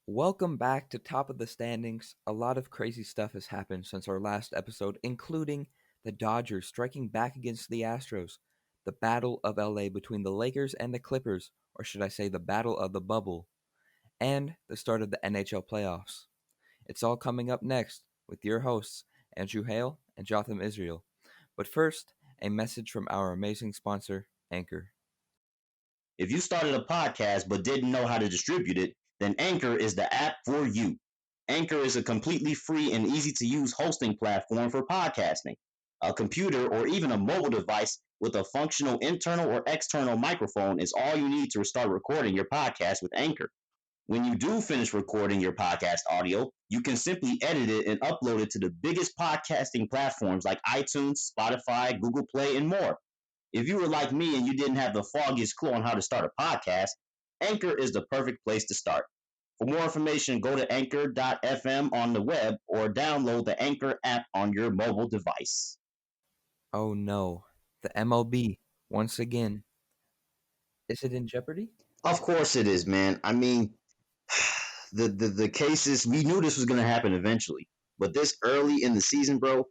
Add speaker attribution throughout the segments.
Speaker 1: Welcome back to Top of the Standings. A lot of crazy stuff has happened since our last episode, including the Dodgers striking back against the Astros, the Battle of LA between the Lakers and the Clippers, or should I say the Battle of the Bubble, and the start of the NHL Playoffs. It's all coming up next with your hosts, Andrew Hale and Jotham Israel. But first, a message from our amazing sponsor, Anchor.
Speaker 2: If you started a podcast but didn't know how to distribute it, then Anchor is the app for you. Anchor is a completely free and easy to use hosting platform for podcasting. A computer or even a mobile device with a functional internal or external microphone is all you need to start recording your podcast with Anchor. When you do finish recording your podcast audio, you can simply edit it and upload it to the biggest podcasting platforms like iTunes, Spotify, Google Play, and more. If you were like me and you didn't have the foggiest clue on how to start a podcast, Anchor is the perfect place to start. For more information, go to anchor.fm on the web or download the Anchor app on your mobile device.
Speaker 1: Oh no, the MLB, once again. Is it in jeopardy?
Speaker 2: Of course it is, man. I mean, the cases, we knew this was going to happen eventually. But this early in the season, bro,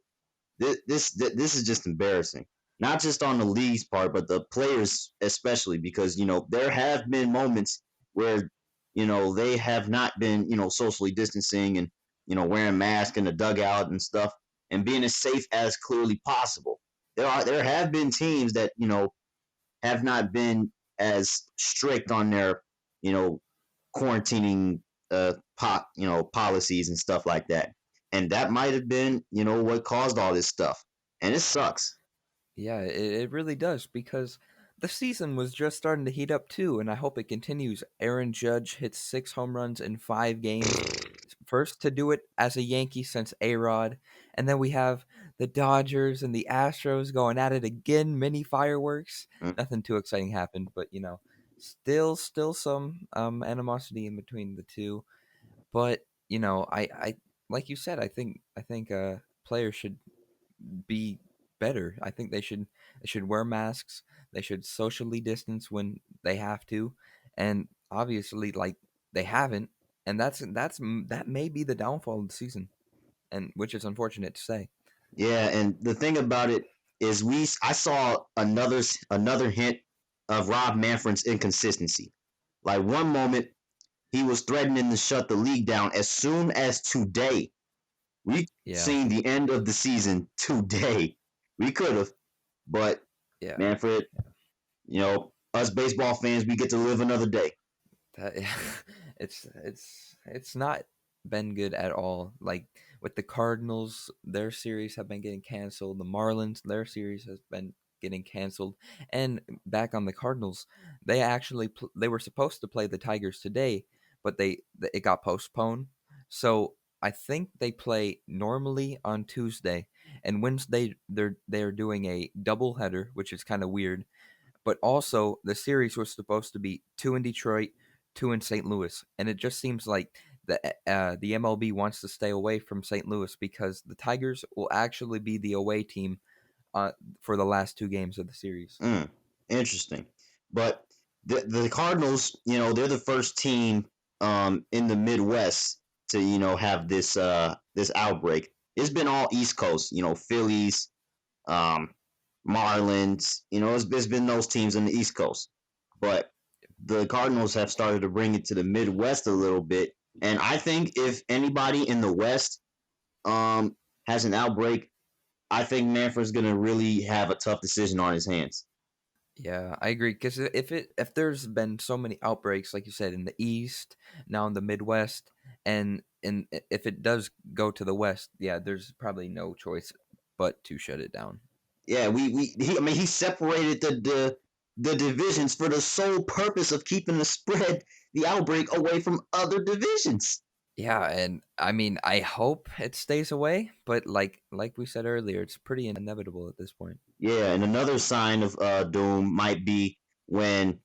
Speaker 2: this is just embarrassing. Not just on the league's part, but the players especially, because there have been moments where they have not been socially distancing and wearing masks in the dugout and stuff and being as safe as clearly possible. There have been teams that have not been as strict on their you know quarantining policies and stuff like that. And that might have been, what caused all this stuff. And it sucks.
Speaker 1: Yeah, it really does because the season was just starting to heat up too, and I hope it continues. Aaron Judge hits 6 home runs in 5 games, first to do it as a Yankee since A-Rod, and then we have the Dodgers and the Astros going at it again, mini fireworks.
Speaker 2: Mm.
Speaker 1: Nothing too exciting happened, but still some animosity in between the two. But I like you said, I think players should be better. I think they should wear masks. They should socially distance when they have to, and obviously, like they haven't, and that may be the downfall of the season, and which is unfortunate to say.
Speaker 2: Yeah, and the thing about it is, I saw another hint of Rob Manfred's inconsistency. Like one moment he was threatening to shut the league down as soon as today. We
Speaker 1: Yeah,
Speaker 2: seen the end of the season today. We could have, but
Speaker 1: yeah,
Speaker 2: Manfred, us baseball fans, we get to live another day.
Speaker 1: that it's not been good at all. Like with the Cardinals, their series have been getting canceled. The Marlins, their series has been getting canceled. And back on the Cardinals, they were supposed to play the Tigers today, but it got postponed. So I think they play normally on Tuesday, and Wednesday they're doing a doubleheader, which is kind of weird. But also, the series was supposed to be two in Detroit, two in St. Louis, and it just seems like the MLB wants to stay away from St. Louis because the Tigers will actually be the away team uh, for the last 2 games of the series.
Speaker 2: Mm, interesting. But the Cardinals, they're the first team in the Midwest to have this outbreak. It's been all East Coast, Phillies, um, Marlins. It's been those teams in the East Coast. But the Cardinals have started to bring it to the Midwest a little bit. And I think if anybody in the West um, has an outbreak, I think Manfred's going to really have a tough decision on his hands.
Speaker 1: Yeah, I agree. Because if there's been so many outbreaks, like you said, in the East, now in the Midwest, and if it does go to the West, yeah, there's probably no choice but to shut it down.
Speaker 2: Yeah, I mean, he separated the divisions for the sole purpose of keeping the outbreak away from other divisions.
Speaker 1: Yeah, and I mean, I hope it stays away, but like we said earlier, it's pretty inevitable at this point.
Speaker 2: Yeah, and another sign of doom might be when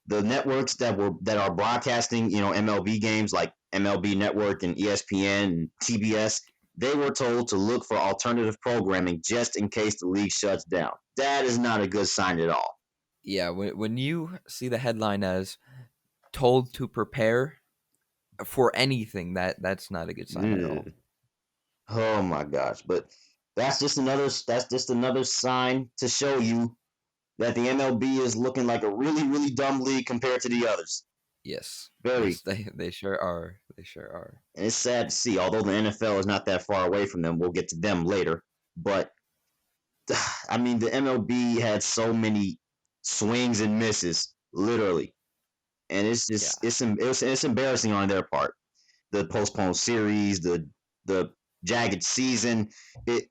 Speaker 2: the networks that are broadcasting, MLB games like MLB Network and ESPN and TBS, they were told to look for alternative programming just in case the league shuts down. That is not a good sign at all.
Speaker 1: Yeah, when you see the headline as "told to prepare," for anything, that's not a good sign at all.
Speaker 2: Mm. Oh my gosh! But that's just another sign to show you that the MLB is looking like a really really dumb league compared to the others.
Speaker 1: Yes,
Speaker 2: Very,
Speaker 1: yes, they sure are. They sure are.
Speaker 2: and it's sad to see. Although the NFL is not that far away from them, we'll get to them later. But I mean, the MLB had so many swings and misses, literally, and it's
Speaker 1: Yeah,
Speaker 2: just it's embarrassing on their part. The postponed series, the jagged season, it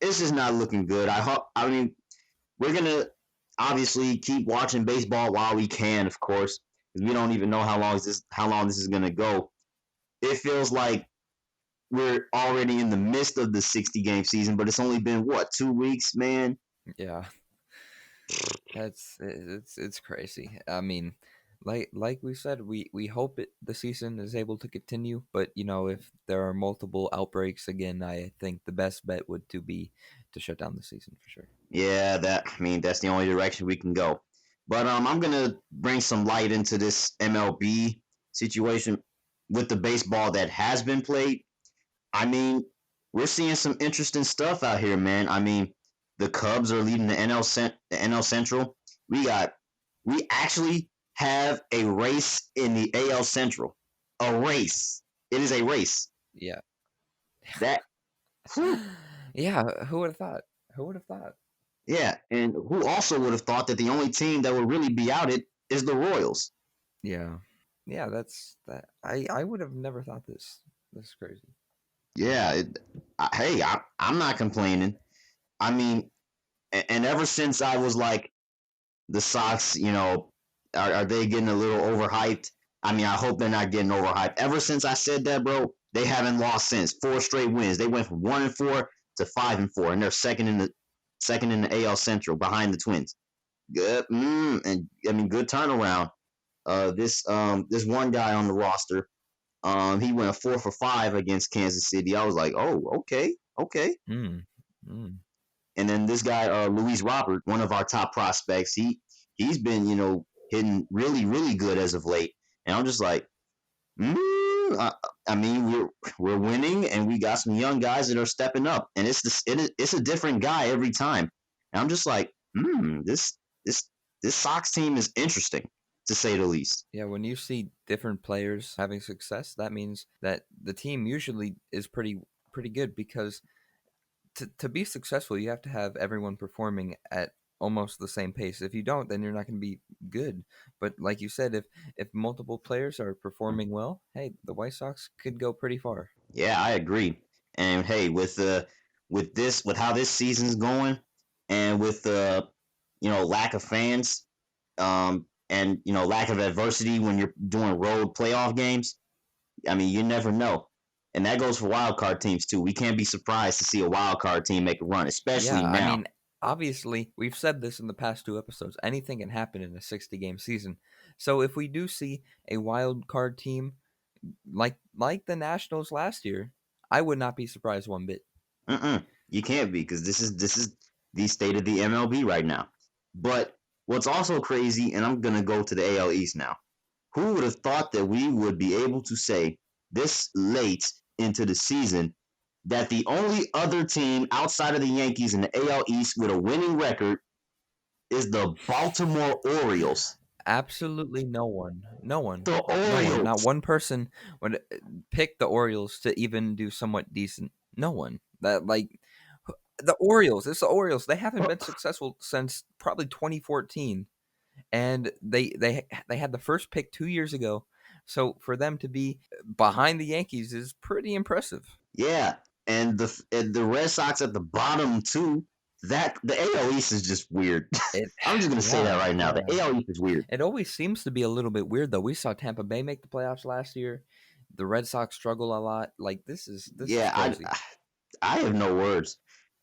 Speaker 2: it's just not looking good. I mean, we're gonna obviously keep watching baseball while we can, of course, because we don't even know how long this is gonna go. It feels like we're already in the midst of the 60-game season, but it's only been what 2 weeks, man.
Speaker 1: yeah. It's crazy. I mean, like we said, we hope the season is able to continue, but if there are multiple outbreaks again, I think the best bet would to be to shut down the season for sure.
Speaker 2: Yeah, that's the only direction we can go. But I'm gonna bring some light into this MLB situation with the baseball that has been played. I mean, we're seeing some interesting stuff out here, man. I mean, the Cubs are leading the NL Central. We got we actually have a race in the AL Central. A race. It is a race.
Speaker 1: Yeah.
Speaker 2: That whew,
Speaker 1: Yeah, who would have thought? Who would have thought?
Speaker 2: yeah, and who also would have thought that the only team that would really be out it is the Royals.
Speaker 1: Yeah. Yeah, that's that I would have never thought this. This is crazy.
Speaker 2: Yeah, hey, I'm not complaining. I mean, and ever since I was like, the Sox, are they getting a little overhyped? I mean, I hope they're not getting overhyped. Ever since I said that, bro, they haven't lost since. 4 straight wins. They went from 1-4 to 5-4, and they're second in the AL Central behind the Twins. Good, and I mean, good turnaround. This one guy on the roster, he went 4 for 5 against Kansas City. I was like, oh, okay, okay.
Speaker 1: Mm. Mm.
Speaker 2: And then this guy, Luis Robert, one of our top prospects, he's been hitting really really good as of late. And I'm just like, mm, I mean, we're winning, and we got some young guys that are stepping up, and it's a different guy every time. And I'm just like, this this Sox team is interesting to say the least.
Speaker 1: Yeah, when you see different players having success, that means that the team usually is pretty good because to be successful, you have to have everyone performing at almost the same pace. If you don't, then you're not going to be good. But like you said, if multiple players are performing well, hey, the White Sox could go pretty far.
Speaker 2: Yeah, I agree. And hey, with how this season's going, and with the lack of fans, and lack of adversity when you're doing road playoff games. I mean, you never know, and that goes for wild card teams too. We can't be surprised to see a wild card team make a run, especially
Speaker 1: Yeah, I
Speaker 2: now.
Speaker 1: mean, obviously, we've said this in the past two episodes. Anything can happen in a 60-game season. So if we do see a wild card team like the Nationals last year, I would not be surprised one bit.
Speaker 2: You can't be, because this is the state of the MLB right now. But what's also crazy, and I'm gonna go to the AL East now. Who would have thought that we would be able to say this late into the season that the only other team outside of the Yankees in the AL East with a winning record is the Baltimore Orioles?
Speaker 1: Absolutely no one. No one.
Speaker 2: The
Speaker 1: No one. Not
Speaker 2: Orioles.
Speaker 1: one person would pick the Orioles to even do somewhat decent. No one. That like the Orioles. It's the Orioles. They haven't been successful since probably 2014, and they had the first pick 2 years ago. So for them to be behind the Yankees is pretty impressive.
Speaker 2: Yeah, and the Red Sox at the bottom too. That the AL East is just weird.
Speaker 1: It,
Speaker 2: I'm just gonna say that
Speaker 1: yeah,
Speaker 2: right now. The
Speaker 1: yeah.
Speaker 2: AL East is weird.
Speaker 1: It always seems to be a little bit weird though. We saw Tampa Bay make the playoffs last year. The Red Sox struggle a lot. Like this is
Speaker 2: Yeah, I
Speaker 1: crazy.
Speaker 2: I have no words.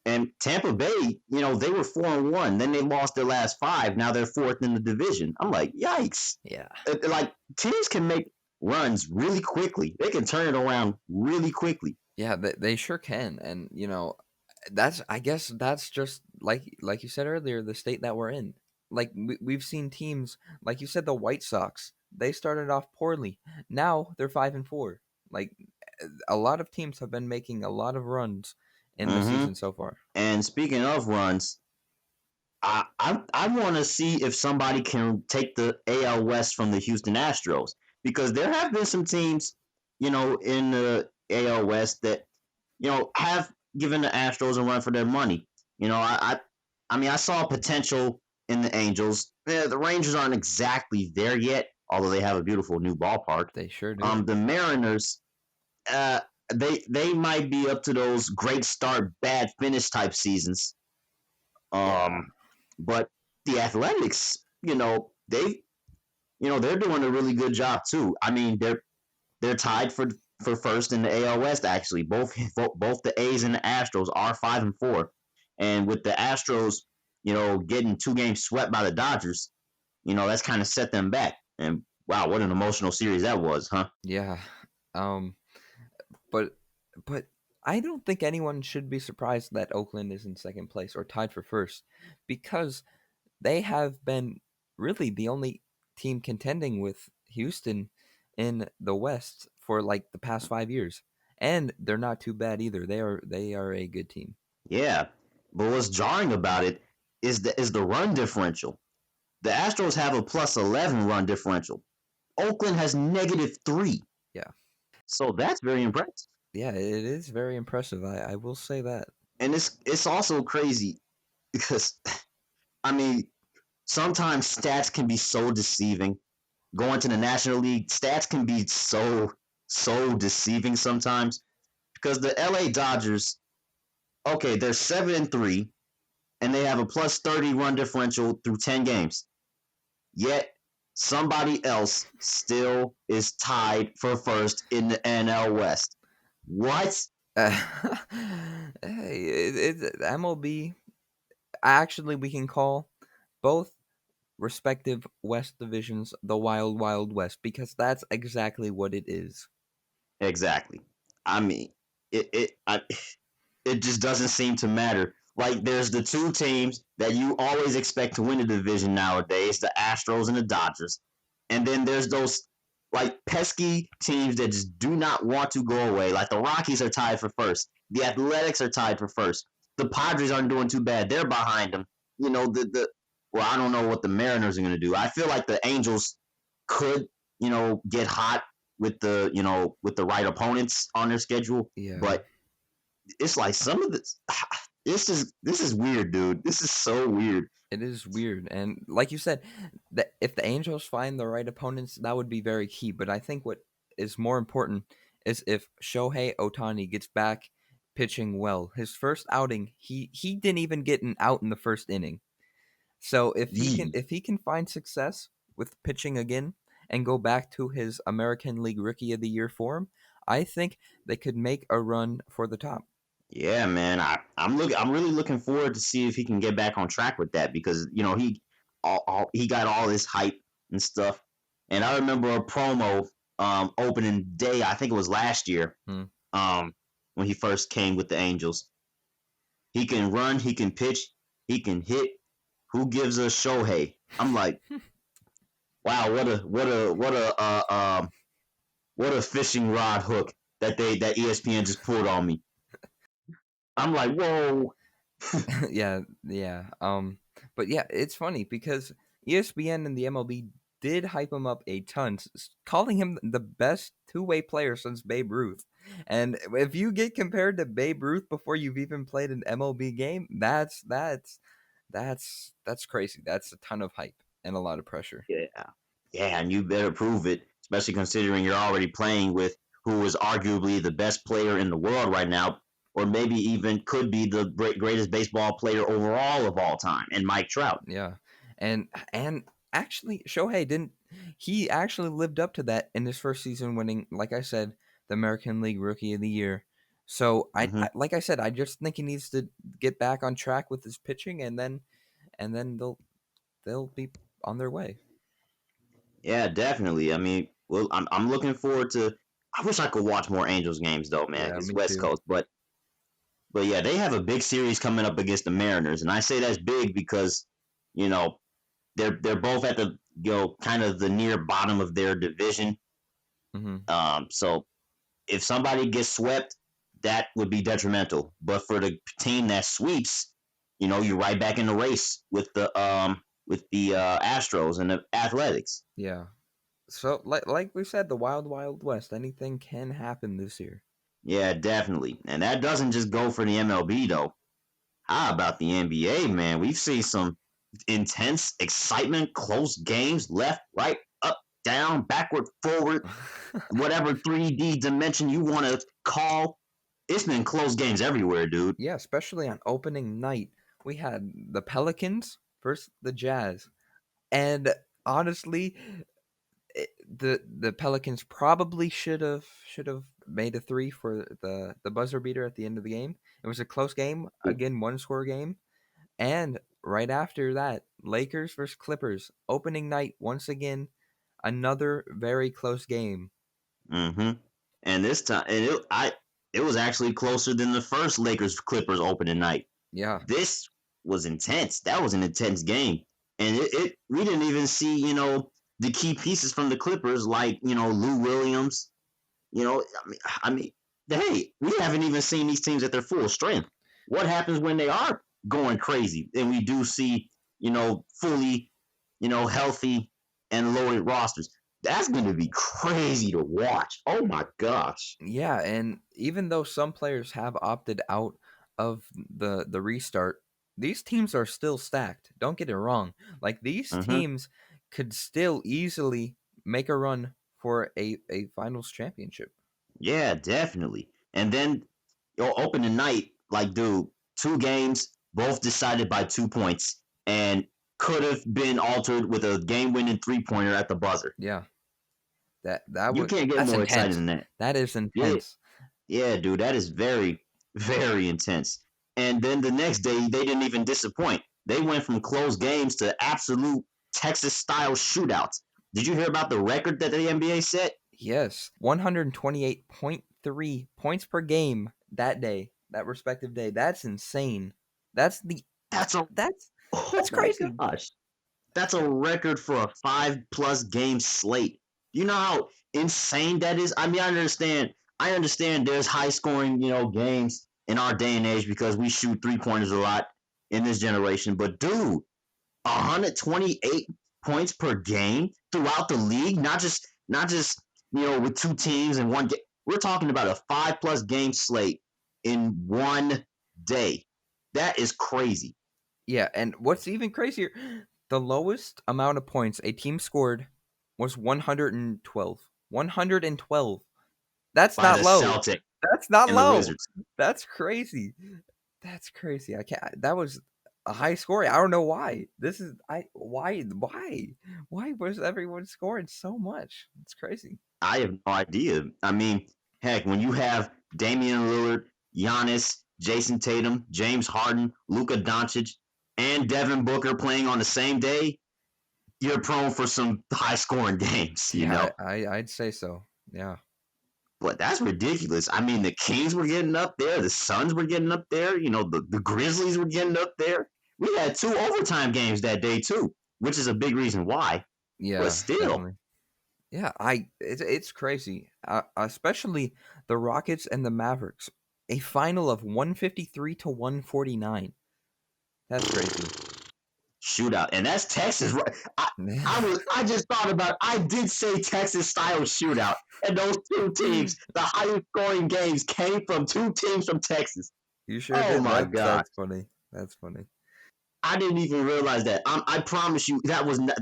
Speaker 2: And Tampa Bay, they were 4-1. Then they lost their last five. Now they're fourth in the division. I'm like, yikes!
Speaker 1: Yeah.
Speaker 2: Like, teams can make runs really quickly. They can turn it around really quickly.
Speaker 1: Yeah, they sure can. And that's I guess that's just like you said earlier, the state that we're in. Like we've seen teams like you said the White Sox. they started off poorly. Now they're 5-4. Like a lot of teams have been making a lot of runs in the
Speaker 2: Mm-hmm.
Speaker 1: season so far.
Speaker 2: And speaking of runs, I want to see if somebody can take the AL West from the Houston Astros, because there have been some teams, in the AL West that have given the Astros a run for their money. I mean, I saw potential in the Angels. Yeah, the Rangers aren't exactly there yet, although they have a beautiful new ballpark.
Speaker 1: They sure do.
Speaker 2: The Mariners, uh, they might be up to those great start, bad finish type seasons.
Speaker 1: Yeah.
Speaker 2: Um, but the Athletics, they're doing a really good job too. I mean, they're tied for first in the AL West. Actually, both the A's and the Astros are 5-4, and with the Astros, getting 2 games swept by the Dodgers, that's kind of set them back. And wow, what an emotional series that was, huh?
Speaker 1: Yeah. Um but but I don't think anyone should be surprised that Oakland is in second place or tied for first, because they have been really the only team contending with Houston in the West for like the past 5 years. And they're not too bad either. They are a good team.
Speaker 2: Yeah, but what's jarring about it is the run differential. The Astros have a +11 run differential. Oakland has -3.
Speaker 1: Yeah.
Speaker 2: So that's very impressive.
Speaker 1: Yeah, it is very impressive. I will say that.
Speaker 2: And it's also crazy because I mean, sometimes stats can be so deceiving. Going to the National League, stats can be so deceiving sometimes, because the LA Dodgers, okay, they're 7-3 and they have a +30 run differential through 10 games. Yet somebody else still is tied for first in the NL West. What?
Speaker 1: Hey, MLB. Actually, we can call both respective West divisions the Wild Wild West, because that's exactly what it is.
Speaker 2: Exactly. I mean, it just doesn't seem to matter. Like, there's the two teams that you always expect to win the division nowadays, the Astros and the Dodgers. And then there's those like pesky teams that just do not want to go away. Like the Rockies are tied for first. The Athletics are tied for first. The Padres aren't doing too bad. They're behind them. The well, I don't know what the Mariners are going to do. I feel like the Angels could, get hot with the right opponents on their schedule,
Speaker 1: Yeah,
Speaker 2: but it's like some of this. This is weird, dude. This is so weird.
Speaker 1: it is weird, and like you said, that if the Angels find the right opponents, that would be very key. But I think what is more important is if Shohei Ohtani gets back pitching well. His first outing, he didn't even get an out in the first inning. So
Speaker 2: Yee.
Speaker 1: if he can find success with pitching again and go back to his American League Rookie of the Year form, I think they could make a run for the top.
Speaker 2: Yeah, man. I'm really looking forward to see if he can get back on track with that, because he got all this hype and stuff. And I remember a promo opening day. I think it was last year.
Speaker 1: Hmm.
Speaker 2: When he first came with the Angels. He can run. He can pitch. He can hit. Who gives us Shohei? I'm like, wow, what a fishing rod hook that ESPN just pulled on me. I'm like, whoa.
Speaker 1: Yeah, yeah. But yeah, it's funny because ESPN and the MLB did hype him up a ton, calling him the best two-way player since Babe Ruth. And if you get compared to Babe Ruth before you've even played an MLB game, that's crazy. That's a ton of hype and a lot of pressure.
Speaker 2: Yeah, yeah, and you better prove it, especially considering you're already playing with who is arguably the best player in the world right now, or maybe even could be the greatest baseball player overall of all time, and Mike Trout.
Speaker 1: Yeah, and actually, Shohei didn't. He actually lived up to that in his first season, winning, like I said, the American League Rookie of the Year. So
Speaker 2: Hmm.
Speaker 1: like I said, I just think he needs to get back on track with his pitching, and then they'll be on their way.
Speaker 2: Yeah, definitely. I mean, well, I'm looking forward to. I wish I could watch more Angels games though, man,
Speaker 1: Yeah,
Speaker 2: because
Speaker 1: me
Speaker 2: West
Speaker 1: too.
Speaker 2: Coast. But yeah, they have a big series coming up against the Mariners, and I say that's big because you know they're both at kind of the near bottom of their division.
Speaker 1: Hmm.
Speaker 2: So if somebody gets swept, that would be detrimental. But for the team that sweeps, you're right back in the race with the Astros and the Athletics.
Speaker 1: Yeah. So like we said, the wild wild west. Anything can happen this year.
Speaker 2: Yeah, definitely. And that doesn't just go for the MLB though. How about the NBA, man? We've seen some intense excitement, close games, left, right, up, down, backward, forward, whatever 3D dimension you want to call. It's been close games everywhere, dude.
Speaker 1: Yeah, especially on opening night, we had the Pelicans versus the Jazz, and honestly, the Pelicans probably should have made a three for the buzzer beater at the end of the game. It was a close game, again, one score game, and right after that, Lakers versus Clippers, opening night once again, another very close game.
Speaker 2: Mm-hmm. And this time, it was actually closer than the first Lakers Clippers opening night.
Speaker 1: Yeah,
Speaker 2: This was intense. That was an intense game, and we didn't even see the key pieces from the Clippers like Lou Williams. I mean, hey, we haven't even seen these teams at their full strength. What happens when they are going crazy, and we do see fully healthy and loaded rosters? That's going to be crazy to watch. Oh my gosh.
Speaker 1: yeah, and even though some players have opted out of the restart, these teams are still stacked. Don't get it wrong. Like these
Speaker 2: Mm-hmm.
Speaker 1: teams could still easily make a run for a finals championship.
Speaker 2: Yeah, definitely. And then you'll open the night, like, dude, two games, both decided by 2 points, and could have been altered with a game-winning three-pointer at the buzzer.
Speaker 1: Yeah, that
Speaker 2: You
Speaker 1: would
Speaker 2: can't get
Speaker 1: that's
Speaker 2: more exciting
Speaker 1: intense.
Speaker 2: than that.
Speaker 1: That is
Speaker 2: Yeah,
Speaker 1: intense.
Speaker 2: yeah, dude, that is very, very intense. And then the next day, they didn't even disappoint. They went from close games to absolute Texas-style shootouts. Did you hear about the record that the NBA set?
Speaker 1: Yes, 128.3 points per game that day, that respective day. That's insane. That's the
Speaker 2: That's a
Speaker 1: that's
Speaker 2: oh
Speaker 1: that's
Speaker 2: my
Speaker 1: crazy.
Speaker 2: gosh. That's a record for a 5+ game slate. You know how insane that is? I mean, I understand there's high scoring, games in our day and age because we shoot three pointers a lot in this generation. But dude, 128 points per game throughout the league, not just with two teams and one game. We're talking about a 5+ game slate in one day. That is crazy.
Speaker 1: Yeah, and what's even crazier, the lowest amount of points a team scored was 112. 112. That's
Speaker 2: By
Speaker 1: not
Speaker 2: the
Speaker 1: low.
Speaker 2: Celtic
Speaker 1: That's not
Speaker 2: and the
Speaker 1: low.
Speaker 2: Wizards.
Speaker 1: That's crazy. That's crazy. I can't. That was a high scoring. I don't know why. This is I. Why was everyone scoring so much? It's crazy.
Speaker 2: I have no idea. I mean, heck, when you have Damian Lillard, Giannis, Jason Tatum, James Harden, Luka Doncic, and Devin Booker playing on the same day, you're prone for some high scoring games,
Speaker 1: Yeah, I'd say so. Yeah.
Speaker 2: But that's ridiculous. I mean, the Kings were getting up there, the Suns were getting up there, the Grizzlies were getting up there. We had two overtime games that day too, which is a big reason why. But
Speaker 1: Yeah,
Speaker 2: still,
Speaker 1: definitely. Yeah, it's crazy. Especially the Rockets and the Mavericks. A final of 153 to 149. That's crazy.
Speaker 2: shootout, and that's Texas. Right? I just thought about. I did say Texas style shootout, and those two teams, the highest scoring games, came from two teams from Texas.
Speaker 1: You sure
Speaker 2: Oh
Speaker 1: did.
Speaker 2: my god,
Speaker 1: That's funny. That's funny.
Speaker 2: I didn't even realize that. I promise you, that was not,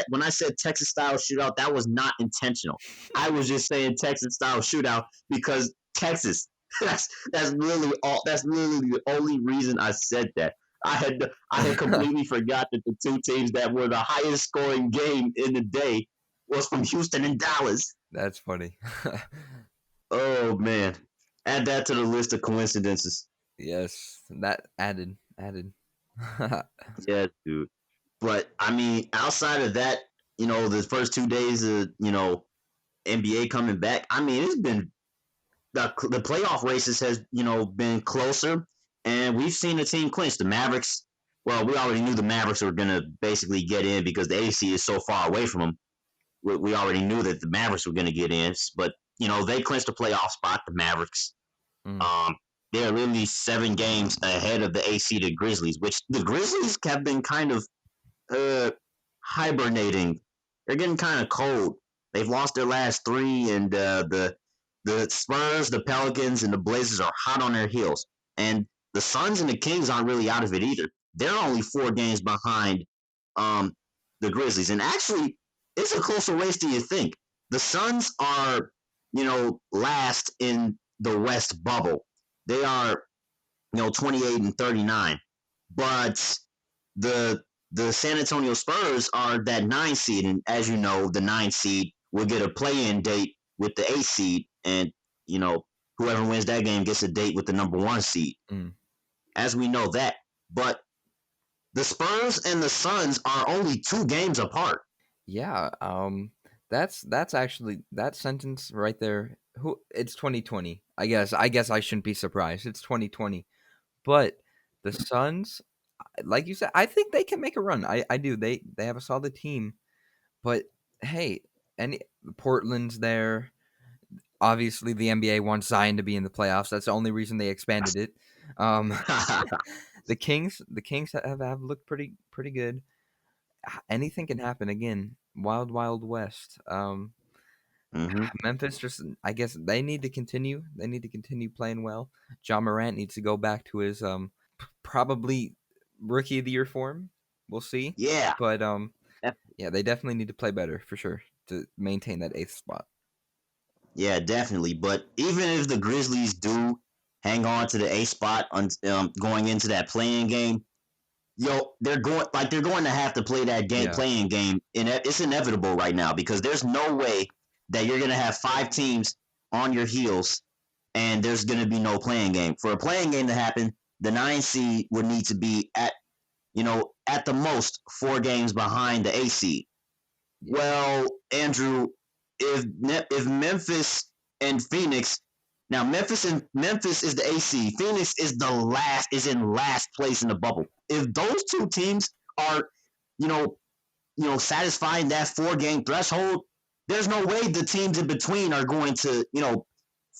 Speaker 2: when I said Texas style shootout, that was not intentional. I was just saying Texas style shootout because Texas. That's literally all. That's literally the only reason I said that. I had completely forgot that the two teams that were the highest scoring game in the day was from Houston and Dallas.
Speaker 1: That's funny.
Speaker 2: Oh man, add that to the list of coincidences.
Speaker 1: Yes, that added.
Speaker 2: Yeah, dude. But I mean, outside of that, the first 2 days of NBA coming back. I mean, it's been the playoff races has been closer, and we've seen a team clinch. The Mavericks. Well, we already knew the Mavericks were going to basically get in because the AC is so far away from them. We already knew that the Mavericks were going to get in, but they clinched the playoff spot. The Mavericks.
Speaker 1: Mm,
Speaker 2: Um, they're literally 7 games ahead of the AC the Grizzlies, which the Grizzlies have been kind of uh, hibernating. They're getting kind of cold. They've lost their last three, and the Spurs, the Pelicans, and the Blazers are hot on their heels. And the Suns and the Kings aren't really out of it either. They're only 4 games behind um, the Grizzlies, and actually, it's a closer race than you think. The Suns are, last in the West bubble. They are 28 and 39. But the the San Antonio Spurs are that 9 seed, and as you know, the 9 seed will get a play-in date with the 8 seed, and you know whoever wins that game gets a date with the number 1 seed.
Speaker 1: mm.
Speaker 2: As we know that, but the Spurs and the Suns are only 2 games apart.
Speaker 1: Yeah, that's actually that sentence right there. Who it's 2020. I guess I shouldn't be surprised. It's 2020. But the Suns, like you said, I think they can make a run. I do. They have a solid team. But hey, any Portland's there. Obviously, the NBA wants Zion to be in the playoffs. That's the only reason they expanded it. Um, the Kings have looked pretty good. Anything can happen again. Wild Wild West.
Speaker 2: hmm
Speaker 1: Memphis just I guess they need to continue. They need to continue playing well. John Morant needs to go back to his probably rookie of the year form. We'll see.
Speaker 2: Yeah,
Speaker 1: But yeah, they definitely need to play better for sure to maintain that eighth spot.
Speaker 2: yeah, definitely. But even if the Grizzlies do hang on to the A spot on going into that playing game, they're going to have to play that game
Speaker 1: Yeah.
Speaker 2: playing game. And it's inevitable right now because there's no way that you're going to have 5 teams on your heels and there's going to be no playing game. For a playing game to happen, the 9 seed would need to be at the most 4 games behind the A seed.
Speaker 1: Yeah.
Speaker 2: Well, Andrew, if Memphis and Phoenix, now Memphis is the AC. Phoenix is in last place in the bubble. If those 2 teams are, you know, satisfying that 4 game threshold, there's no way the teams in between are going to,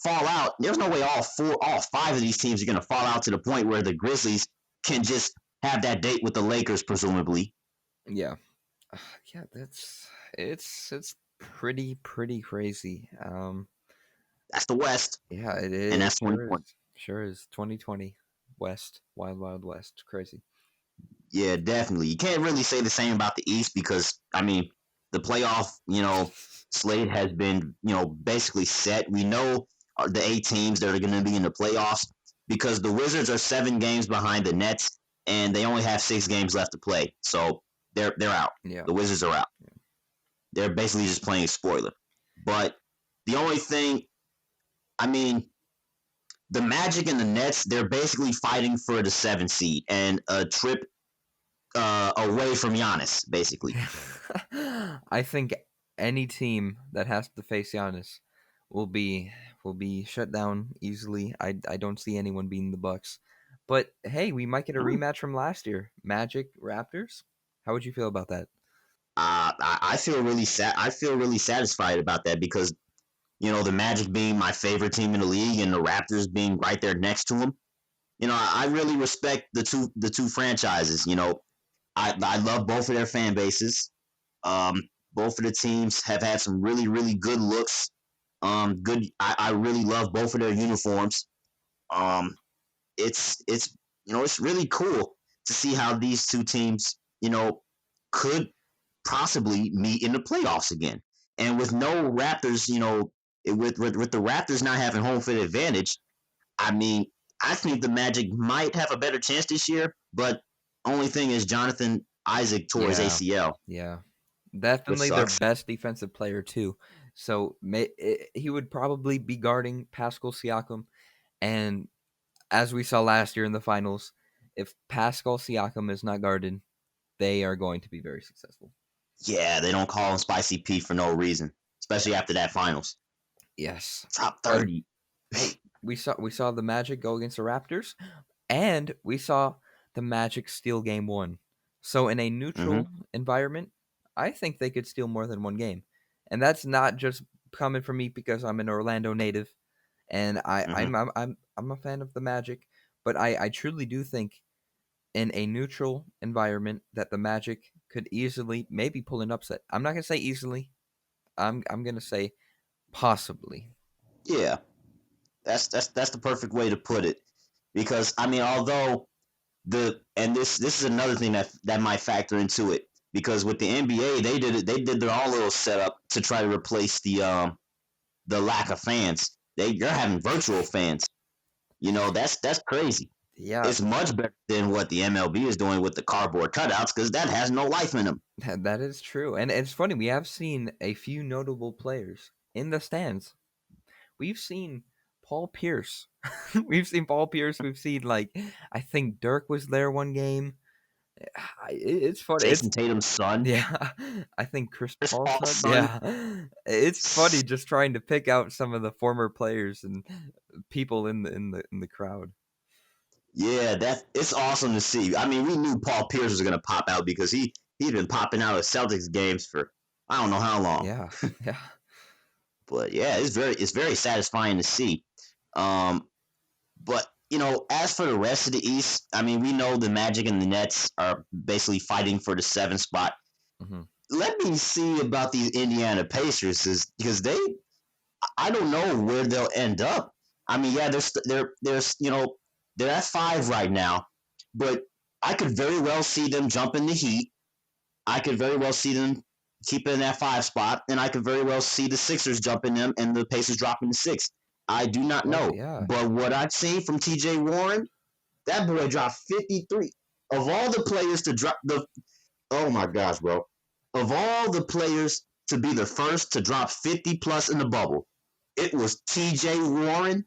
Speaker 2: fall out. There's no way all 5 of these teams are going to fall out to the point where the Grizzlies can just have that date with the Lakers, presumably.
Speaker 1: Yeah. Yeah, it's pretty crazy.
Speaker 2: That's the West,
Speaker 1: Yeah,
Speaker 2: and
Speaker 1: it
Speaker 2: that's
Speaker 1: sure is.
Speaker 2: 2020.
Speaker 1: Sure is 2020 West, Wild Wild West. Crazy.
Speaker 2: Yeah, definitely. You can't really say the same about the East because the playoff, slate has been, basically set. We know the 8 teams that are going to be in the playoffs because the Wizards are 7 games behind the Nets and they only have 6 games left to play. So they're out.
Speaker 1: Yeah.
Speaker 2: The Wizards are out. They're basically just playing spoiler. But the only thing, I mean, the Magic and the Nets, they're basically fighting for the 7 seed and a trip away from Giannis, basically.
Speaker 1: I think any team that has to face Giannis will be will be shut down easily. I don't see anyone beating the Bucks. But hey, we might get a rematch from last year. Magic Raptors. How would you feel about that?
Speaker 2: I feel really sad. I feel really satisfied about that because the Magic being my favorite team in the league and the Raptors being right there next to them. I really respect the two franchises. I love both of their fan bases. Both of the teams have had some really good looks. Good. I really love both of their uniforms. Um, it's really cool to see how these 2 teams could possibly meet in the playoffs again. And with no Raptors, with the Raptors not having home field advantage, I mean, I think the Magic might have a better chance this year. But only thing is, Jonathan Isaac tore his
Speaker 1: Yeah.
Speaker 2: ACL,
Speaker 1: Yeah.
Speaker 2: which
Speaker 1: Definitely their
Speaker 2: sucks.
Speaker 1: best defensive player too. So he would probably be guarding Pascal Siakam, and as we saw last year in the finals, if Pascal Siakam is not guarded, they are going to be very successful.
Speaker 2: Yeah, they don't call him Spicy P for no reason,
Speaker 1: Yeah.
Speaker 2: especially after that finals.
Speaker 1: Yes.
Speaker 2: Top
Speaker 1: But
Speaker 2: 30.
Speaker 1: hey, we saw the Magic go against the Raptors, and we saw the Magic steal game one. So in a
Speaker 2: Mm-hmm.
Speaker 1: neutral environment, I think they could steal more than one game. And that's not just coming from me because I'm an Orlando native and
Speaker 2: Mm-hmm.
Speaker 1: I'm a fan of the Magic, but I truly do think in a neutral environment that the Magic could easily maybe pull an upset. I'm not gonna say easily. I'm gonna say possibly.
Speaker 2: Yeah, that's the perfect way to put it. Because I mean, although this is another thing that might factor into it. Because with the NBA, they did their own little setup to try to replace the lack of fans. You're having virtual fans. That's crazy.
Speaker 1: Yeah,
Speaker 2: It's much better than what the MLB is doing with the cardboard cutouts because that has no life in them.
Speaker 1: that is true. And it's funny, we have seen a few notable players in the stands. We've seen Paul Pierce. We've seen Paul Pierce. We've seen like I think Dirk was there one game. It's funny.
Speaker 2: Jason Tatum's son,
Speaker 1: Yeah, I think Chris
Speaker 2: Chris
Speaker 1: Paul's
Speaker 2: Paul's
Speaker 1: son.
Speaker 2: son.
Speaker 1: Yeah, it's funny just trying to pick out some of the former players and people in the crowd.
Speaker 2: Yeah, that it's awesome to see. I mean, we knew Paul Pierce was gonna pop out because he's been popping out at Celtics games for I don't know how long.
Speaker 1: Yeah, yeah.
Speaker 2: But yeah, it's very satisfying to see. Um, but as for the rest of the East, I mean, we know the Magic and the Nets are basically fighting for the seventh spot.
Speaker 1: Hmm.
Speaker 2: Let me see about these Indiana Pacers because I don't know where they'll end up. I mean, yeah, they're at 5 right now, but I could very well see them jumping the Heat. I could very well see them keeping that 5 spot, and I could very well see the Sixers jumping them and the Pacers dropping to 6. I do not
Speaker 1: Oh
Speaker 2: know,
Speaker 1: yeah,
Speaker 2: but what I've seen from T.J. Warren, that boy dropped 53. Of all the players to drop the, oh my gosh, bro, of all the players to be the first to drop 50 plus in the bubble, it was T.J. Warren.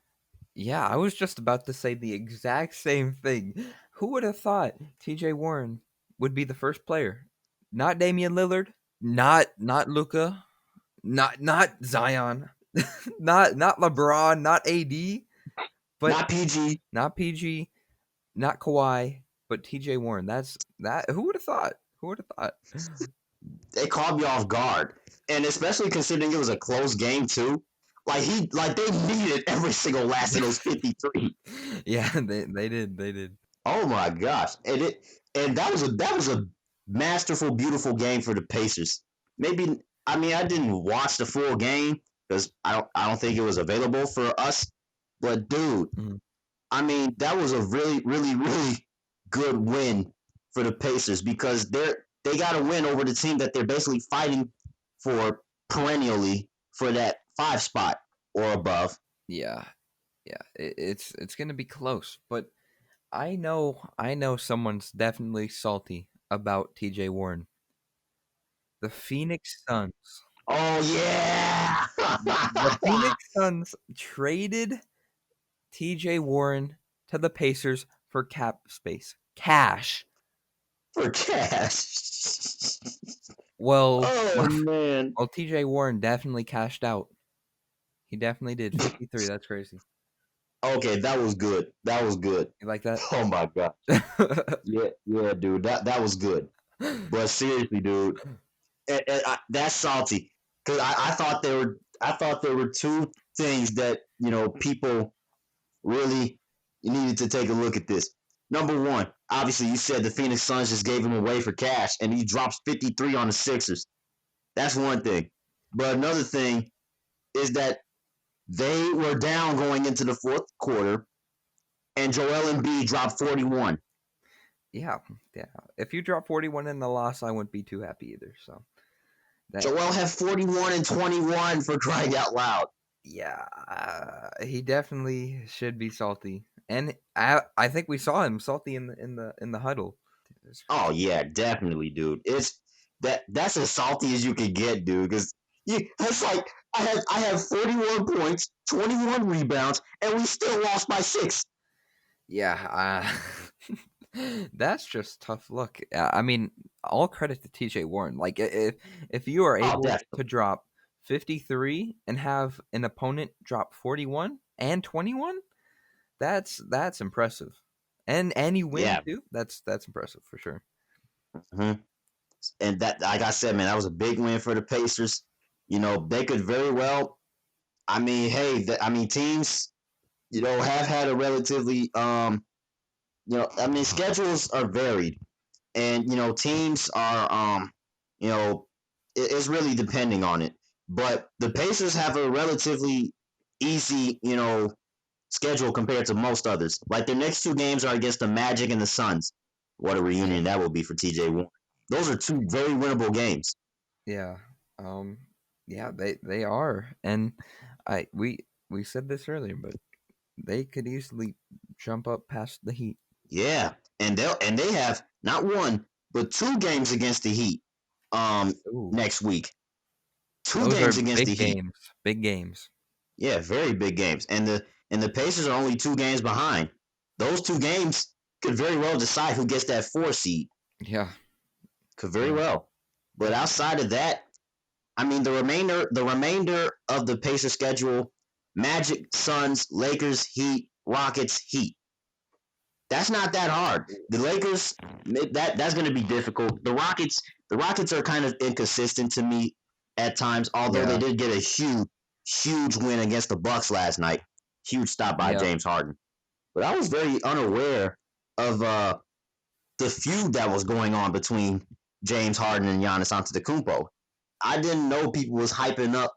Speaker 1: yeah. I was just about to say the exact same thing. Who would have thought T.J. Warren would be the first player? Not Damian Lillard, not Luca, not Zion, not LeBron, not AD, but
Speaker 2: Not PG.
Speaker 1: not PG, not Kawhi, but TJ Warren. That's that. Who would have thought? Who would have thought?
Speaker 2: They caught me off guard, and especially considering it was a close game too. Like they needed every single last of those 53.
Speaker 1: Yeah, they did.
Speaker 2: Oh my gosh! And that was a masterful, beautiful game for the Pacers. Maybe I mean I didn't watch the full game because I don't think it was available for us. But dude,
Speaker 1: Mhm.
Speaker 2: I mean, that was a really, really, really good win for the Pacers because they got a win over the team that they're basically fighting for perennially for that 5 spot or above.
Speaker 1: Yeah, yeah. It's gonna be close, but I know someone's definitely salty about TJ Warren. The Phoenix Suns.
Speaker 2: Oh yeah,
Speaker 1: The Phoenix Suns traded TJ Warren to the Pacers for cap space, cash.
Speaker 2: for cash.
Speaker 1: Well,
Speaker 2: Oh man.
Speaker 1: well, TJ Warren definitely cashed out. He definitely did. 53. That's crazy.
Speaker 2: Okay, that was good. That was good.
Speaker 1: You like that?
Speaker 2: Oh my god. Yeah, yeah, dude. That was good. But seriously, dude, that's salty because I thought there were two things that people really needed to take a look at this. Number one, obviously, you said the Phoenix Suns just gave him away for cash, and he drops 53 on the Sixers. That's one thing. But another thing is that they were down going into the fourth quarter, and Joel Embiid dropped 41.
Speaker 1: Yeah, yeah. If you drop 41 in the loss, I wouldn't be too happy either. So that,
Speaker 2: Joel had 41 and 21 for crying out loud.
Speaker 1: yeah, he definitely should be salty, and I think we saw him salty in the huddle. It's
Speaker 2: Oh
Speaker 1: crazy.
Speaker 2: yeah, definitely, dude. That's as salty as you could get, dude. Because it's like I have 41 points, 21 rebounds, and we still lost by 6.
Speaker 1: Yeah, that's just tough luck. I mean, all credit to TJ Warren. Like if you are
Speaker 2: Oh,
Speaker 1: able
Speaker 2: definitely.
Speaker 1: to drop 53 and have an opponent drop 41 and 21, that's impressive. and you win
Speaker 2: Yeah.
Speaker 1: too. That's impressive for sure.
Speaker 2: hmm And that, like I said, man, that was a big win for the Pacers. You know, they could very well. I mean, hey, teams, have had a relatively, schedules are varied, and teams are, it's really depending on it. But the Pacers have a relatively easy, schedule compared to most others. Like their next two games are against the Magic and the Suns. What a
Speaker 1: Yeah,
Speaker 2: reunion that will be for TJ Warren. Those are two very winnable games.
Speaker 1: yeah, um, yeah. They are, and we said this earlier, but they could easily jump up past the Heat.
Speaker 2: Yeah, and they have not one but two games against the Heat.
Speaker 1: Ooh,
Speaker 2: Next week, two
Speaker 1: those are
Speaker 2: games against the
Speaker 1: big
Speaker 2: Heat.
Speaker 1: games. Big games.
Speaker 2: Yeah, very big games, and the Pacers are only two games behind. Those two games could very well decide who gets that 4 seed.
Speaker 1: Yeah,
Speaker 2: Could very
Speaker 1: yeah,
Speaker 2: well. But
Speaker 1: definitely.
Speaker 2: outside of that, I mean the remainder of the Pacers schedule: Magic, Suns, Lakers, Heat, Rockets, Heat. That's not that hard. The Lakers, that's going to be difficult. The Rockets are kind of inconsistent to me at times, although they
Speaker 1: Yeah,
Speaker 2: did get a huge win against the Bucks last night. Huge stop by
Speaker 1: yeah,
Speaker 2: James Harden. But I was very unaware of the feud that was going on between James Harden and Giannis Antetokounmpo. I didn't know people was hyping up,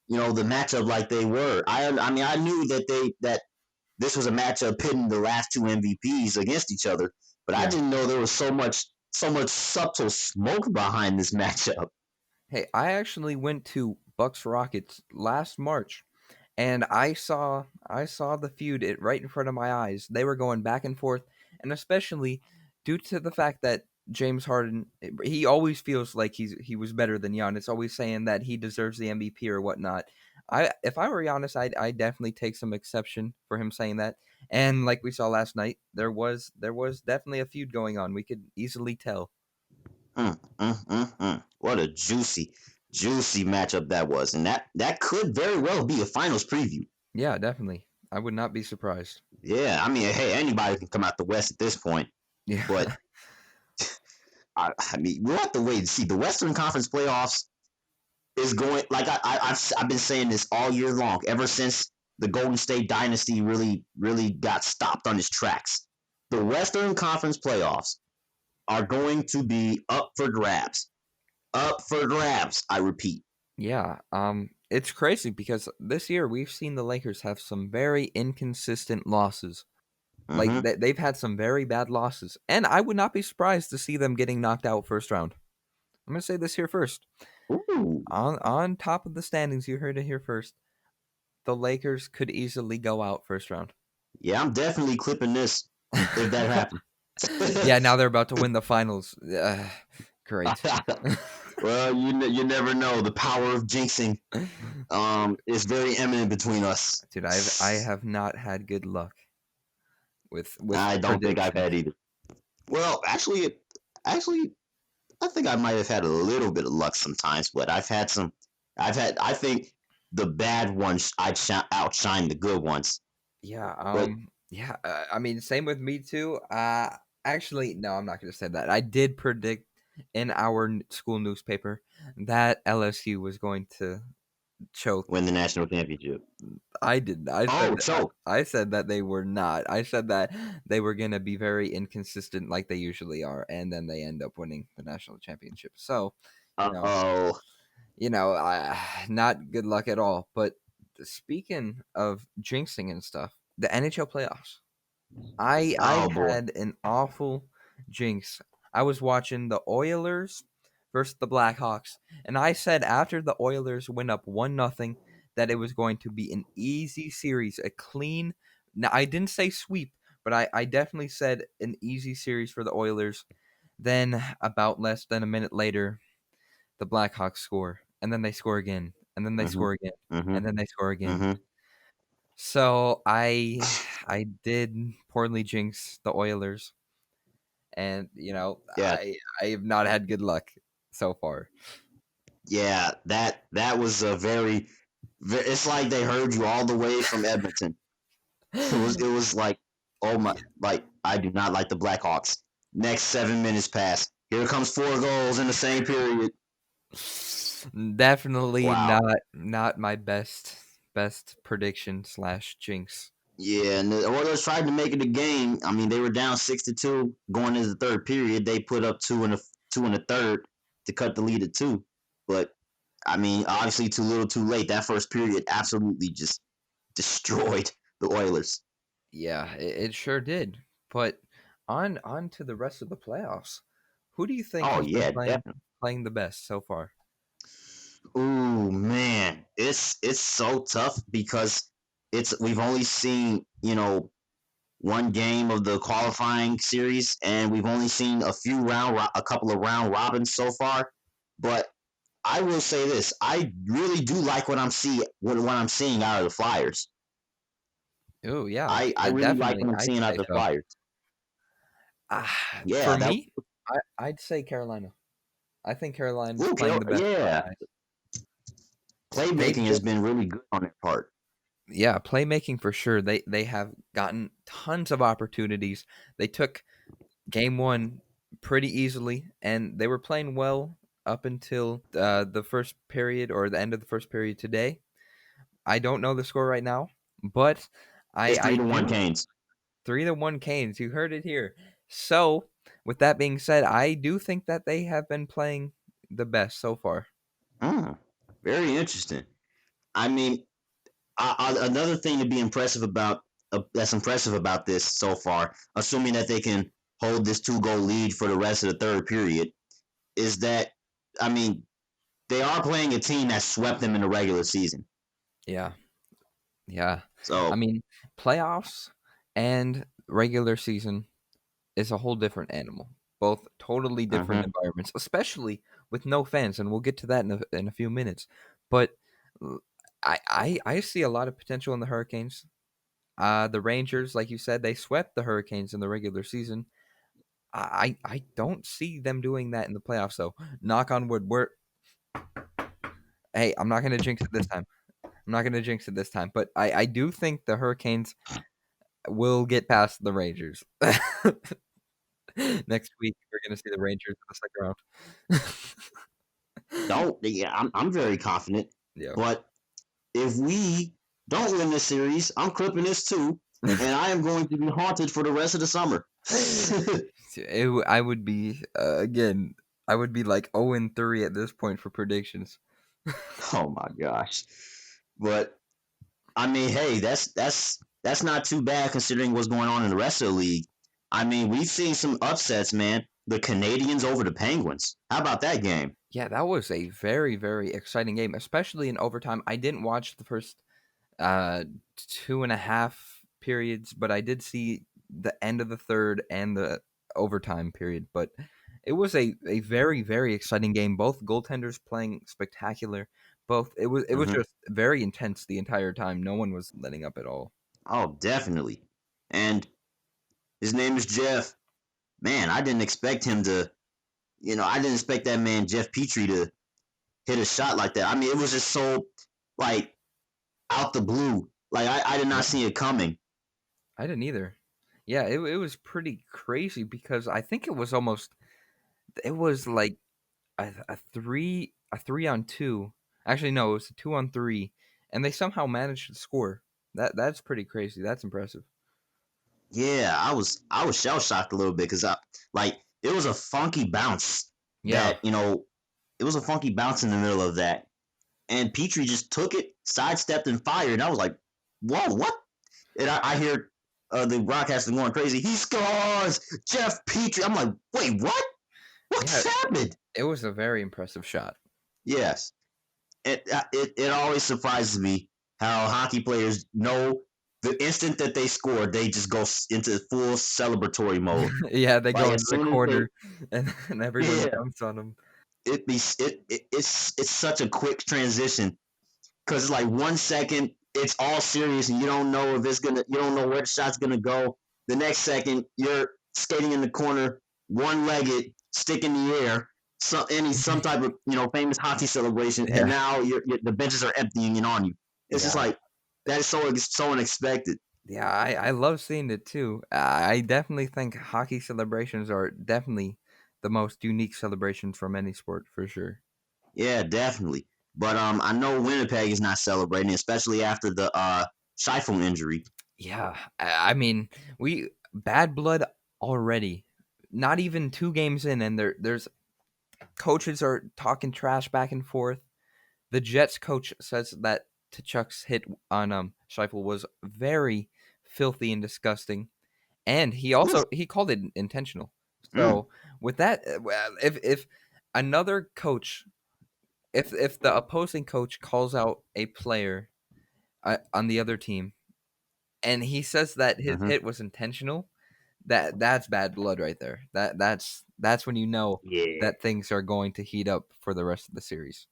Speaker 2: the matchup like they were. I mean, I knew that this was a matchup pitting the last two MVPs against each other, but I
Speaker 1: yeah.
Speaker 2: didn't know there was so much subtle smoke behind this matchup.
Speaker 1: Hey, I actually went to Bucks Rockets last March, and I saw the feud it right in front of my eyes. They were going back and forth, and especially due to the fact that James Harden, he always feels like he was better than Giannis, always saying that he deserves the MVP or whatnot. If I were Giannis, I definitely take some exception for him saying that. And like we saw last night, there was definitely a feud going on. We could easily tell.
Speaker 2: What a juicy matchup that was, and that could very well be a finals preview.
Speaker 1: Yeah, definitely. I would not be surprised.
Speaker 2: Yeah, I mean, hey, anybody can come out the West at this point,
Speaker 1: Yeah.
Speaker 2: but I mean, we'll have to wait and see. The Western Conference playoffs is going like I've been saying this all year long, ever since the Golden State dynasty really got stopped on its tracks. The Western Conference playoffs are going to be up for grabs. Up for grabs, I repeat.
Speaker 1: Yeah, it's crazy because this year we've seen the Lakers have some very inconsistent losses. Like
Speaker 2: Mm-hmm.
Speaker 1: they've had some very bad losses, and I would not be surprised to see them getting knocked out first round. I'm gonna say this here first.
Speaker 2: Ooh.
Speaker 1: On top of the standings, you heard it here first. The Lakers could easily go out first round.
Speaker 2: Yeah, I'm definitely clipping this if that happens.
Speaker 1: Yeah, now they're about to win the finals. Great.
Speaker 2: Well, you never know. The power of jinxing is very eminent between us.
Speaker 1: Dude, I have not had good luck with
Speaker 2: I don't think I've
Speaker 1: predictions.
Speaker 2: had either. Well, actually, I think I might have had a little bit of luck sometimes, but I think the bad ones outshine the good ones.
Speaker 1: Yeah,
Speaker 2: But
Speaker 1: yeah, I mean, same with me too. Actually, no, I'm not going to say that. I did predict in our school newspaper that LSU was going to choke.
Speaker 2: win the national championship.
Speaker 1: I did. I said
Speaker 2: Oh, choke.
Speaker 1: I said that they were not. I said that they were going to be very inconsistent like they usually are, and then they end up winning the national championship. So, you know,
Speaker 2: Oh,
Speaker 1: not good luck at all. But speaking of jinxing and stuff, the NHL playoffs. I
Speaker 2: oh boy.
Speaker 1: had an awful jinx. I was watching the Oilers versus the Blackhawks, and I said after the Oilers went up 1-0 that it was going to be an easy series, a clean. Now I didn't say sweep, but I definitely said an easy series for the Oilers. Then about less than a minute later, the Blackhawks score, and then they score again, and then they
Speaker 2: Mhm.
Speaker 1: score again,
Speaker 2: Mhm.
Speaker 1: and then they score again.
Speaker 2: Mhm.
Speaker 1: So I did poorly jinx the Oilers, and
Speaker 2: Yeah.
Speaker 1: I have not had good luck so far.
Speaker 2: Yeah. That was a it's like they heard you all the way from Edmonton. It was like. Oh my! Like I do not like the Blackhawks. Next 7 minutes pass. Here comes 4 goals in the same period.
Speaker 1: Definitely
Speaker 2: Wow.
Speaker 1: not my best prediction slash jinx.
Speaker 2: Yeah, and the Oilers tried to make it a game. I mean, they were down 6-2 going into the third period. They put up two in the third to cut the lead at two. But I mean, obviously, too little, too late. That first period absolutely just destroyed the Oilers.
Speaker 1: Yeah, it sure did. But on to the rest of the playoffs. Who do you think
Speaker 2: Oh
Speaker 1: has been
Speaker 2: yeah,
Speaker 1: playing
Speaker 2: definitely.
Speaker 1: playing the best so far?
Speaker 2: Ooh man, it's so tough because it's we've only seen one game of the qualifying series, and we've only seen a couple of round robins so far. But I will say this: I really do like what I'm seeing out of the Flyers.
Speaker 1: Oh yeah,
Speaker 2: I really like
Speaker 1: definitely.
Speaker 2: what I'm
Speaker 1: I'd
Speaker 2: seeing out
Speaker 1: say
Speaker 2: of the
Speaker 1: so.
Speaker 2: Flyers.
Speaker 1: For
Speaker 2: Yeah, that.
Speaker 1: me, I'd say Carolina. I think Carolina's
Speaker 2: Ooh,
Speaker 1: playing the best
Speaker 2: yeah,
Speaker 1: hockey. They've
Speaker 2: playmaking has
Speaker 1: just
Speaker 2: been really good on their part.
Speaker 1: yeah, playmaking for sure. They have gotten tons of opportunities. They took game one pretty easily, and they were playing well up until the first period or the end of the first period today. I don't know the score right now, but
Speaker 2: It's
Speaker 1: I
Speaker 2: three to one
Speaker 1: do
Speaker 2: Canes.
Speaker 1: 3-1 Canes. You heard it here. So, with that being said, I do think that they have been playing the best so far.
Speaker 2: Mm, very interesting. I mean, another thing to be that's impressive about this so far, assuming that they can hold this 2 goal lead for the rest of the third period, is that I mean they are playing a team that swept them in the regular season.
Speaker 1: Yeah, yeah. I
Speaker 2: So,
Speaker 1: mean, playoffs and regular season is a whole different animal. Both totally different
Speaker 2: mhm.
Speaker 1: environments, especially with no fans, and we'll get to that in a few minutes. But I see a lot of potential in the Hurricanes. The Rangers, like you said, they swept the Hurricanes in the regular season. I don't see them doing that in the playoffs, though. Knock on wood. Hey, I'm not gonna jinx it this time. I'm not gonna jinx it this time, but I do think the Hurricanes will get past the Rangers. Next week, we're gonna see the Rangers in the second round.
Speaker 2: Don't yeah, I'm very confident.
Speaker 1: Yeah.
Speaker 2: But if we don't win this series, I'm clipping this too, and I am going to be haunted for the rest of the summer.
Speaker 1: I would be again. I would be like 0-3 at this point for predictions.
Speaker 2: Oh my gosh. But I mean, hey, that's not too bad considering what's going on in the rest of the league. I mean, we've seen some upsets, man. The Canadians over the Penguins. How about that game?
Speaker 1: Yeah, that was a very exciting game, especially in overtime. I didn't watch the first uh 2.5 periods, but I did see the end of the third and the overtime period. But it was a very exciting game. Both goaltenders playing spectacular. Both it was
Speaker 2: Mm-hmm.
Speaker 1: just very intense the entire time. No one was letting up at all.
Speaker 2: Oh, definitely. And his name is Jeff. Man, I didn't expect him to. I didn't expect that man Jeff Petrie to hit a shot like that. I mean, it was just so like out the blue. Like I did not
Speaker 1: Yeah,
Speaker 2: see it coming.
Speaker 1: I didn't either. Yeah, it was pretty crazy because I think it was like a three on two. Actually, no, it was a 2-on-3, and they somehow managed to score. That's pretty crazy. That's impressive.
Speaker 2: Yeah, I was shell shocked a little bit because like it was a funky bounce
Speaker 1: Yeah,
Speaker 2: it was a funky bounce in the middle of that, and Petrie just took it, sidestepped, and fired. And I was like, "Whoa, what?" And I hear the broadcaster going crazy. He scores, Jeff Petrie. I'm like, "Wait, what?
Speaker 1: yeah,
Speaker 2: What's happened?"
Speaker 1: it was a very impressive shot.
Speaker 2: Yes, it always surprises me how hockey players know the instant that they score, they just go into full celebratory mode.
Speaker 1: Yeah, they
Speaker 2: Like
Speaker 1: go
Speaker 2: as
Speaker 1: into the
Speaker 2: soon as they,
Speaker 1: corner, and everyone
Speaker 2: yeah,
Speaker 1: jumps on them.
Speaker 2: it's such a quick transition because like 1 second it's all serious and you don't know if you don't know where the shot's gonna go. The next second you're skating in the corner, one legged, stick in the air, some type of famous hockey celebration, and
Speaker 1: Yeah,
Speaker 2: now the benches are emptying in on you. It's just
Speaker 1: yeah.
Speaker 2: like that is so unexpected.
Speaker 1: Yeah, I love seeing it too. I definitely think hockey celebrations are definitely the most unique celebrations from any sport for sure.
Speaker 2: Yeah, definitely. But I know Winnipeg is not celebrating, especially after the Scheifele injury.
Speaker 1: Yeah, I mean, we bad blood already. Not even 2 games in, and there's coaches are talking trash back and forth. The Jets coach says that Tuchuk's hit on Scheifele was very filthy and disgusting, and he called it intentional.
Speaker 2: Mm,
Speaker 1: So with that, well, if another coach, if the opposing coach calls out a player on the other team, and he says that his
Speaker 2: hmm
Speaker 1: hit was intentional, that's bad blood right there. That's when you know
Speaker 2: Yeah.
Speaker 1: that things are going to heat up for the rest of the series.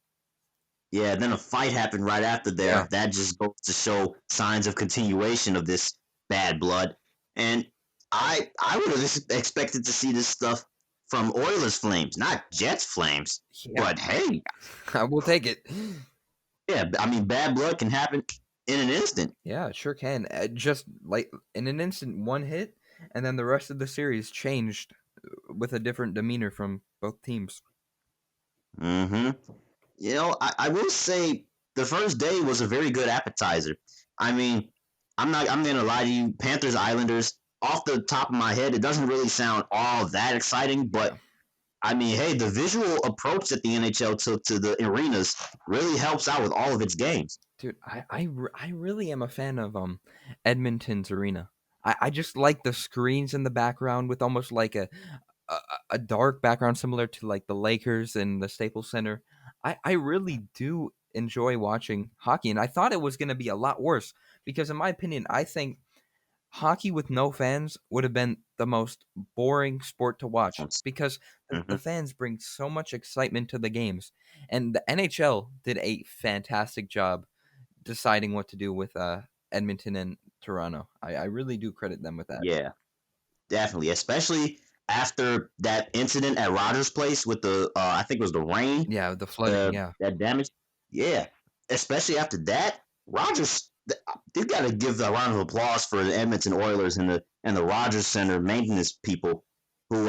Speaker 2: Yeah, then a fight happened right after
Speaker 1: Yeah,
Speaker 2: there. That just goes to show signs of continuation of this bad blood. And I would have expected to see this stuff from Oilers Flames, not Jets Flames.
Speaker 1: yeah,
Speaker 2: But hey,
Speaker 1: I will take it.
Speaker 2: yeah, I mean, bad blood can happen in an instant.
Speaker 1: Yeah, it sure can. Just like in an instant, one hit, and then the rest of the series changed with a different demeanor from both teams.
Speaker 2: hmm I will say the first day was a very good appetizer. I mean, I'm gonna lie to you, Panthers Islanders, off the top of my head, it doesn't really sound all that exciting,
Speaker 1: Yeah,
Speaker 2: but I mean, hey, the visual approach that the NHL took to the arenas really helps out with all of its games.
Speaker 1: dude, I really am a fan of Edmonton's arena. I just like the screens in the background with almost like a, a dark background similar to like the Lakers and the Staples Center. I really do enjoy watching hockey, and I thought it was going to be a lot worse because, in my opinion, I think hockey with no fans would have been the most boring sport to watch because the
Speaker 2: Mm-hmm.
Speaker 1: fans bring so much excitement to the games, and the NHL did a fantastic job deciding what to do with Edmonton and Toronto. I really do credit them with that.
Speaker 2: Yeah, definitely, especially after that incident at Rogers Place with the I think it was the rain,
Speaker 1: Yeah, the flooding. Yeah,
Speaker 2: that damage. Yeah, especially after that, Rogers. You got to give a round of applause for the Edmonton Oilers and the Rogers Center maintenance people who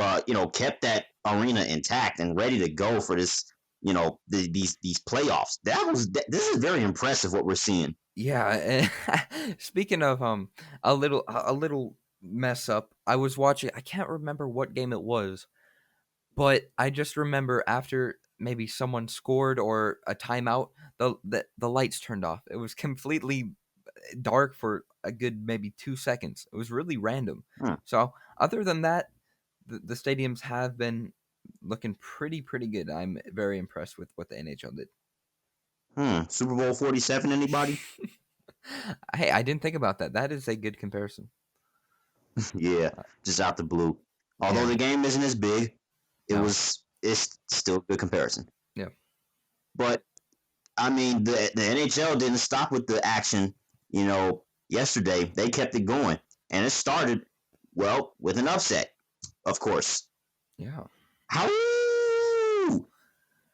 Speaker 2: kept that arena intact and ready to go for this these playoffs. This is very impressive what we're seeing.
Speaker 1: yeah. Speaking of a little mess up, I was watching. I can't remember what game it was, but I just remember after maybe someone scored or a timeout, the lights turned off. It was completely dark for a good maybe 2 seconds. It was really random.
Speaker 2: Hmm.
Speaker 1: So other than that, the stadiums have been looking pretty good. I'm very impressed with what the NHL did.
Speaker 2: Super Bowl 47. Anybody?
Speaker 1: Hey, I didn't think about that. That is a good comparison.
Speaker 2: Yeah,
Speaker 1: Uh,
Speaker 2: just out the blue. Although
Speaker 1: yeah.
Speaker 2: the game isn't as big,
Speaker 1: No.
Speaker 2: it's still a good comparison.
Speaker 1: Yeah.
Speaker 2: But I mean, the NHL didn't stop with the action. Yesterday they kept it going, and it started well with an upset, of course.
Speaker 1: Yeah.
Speaker 2: How?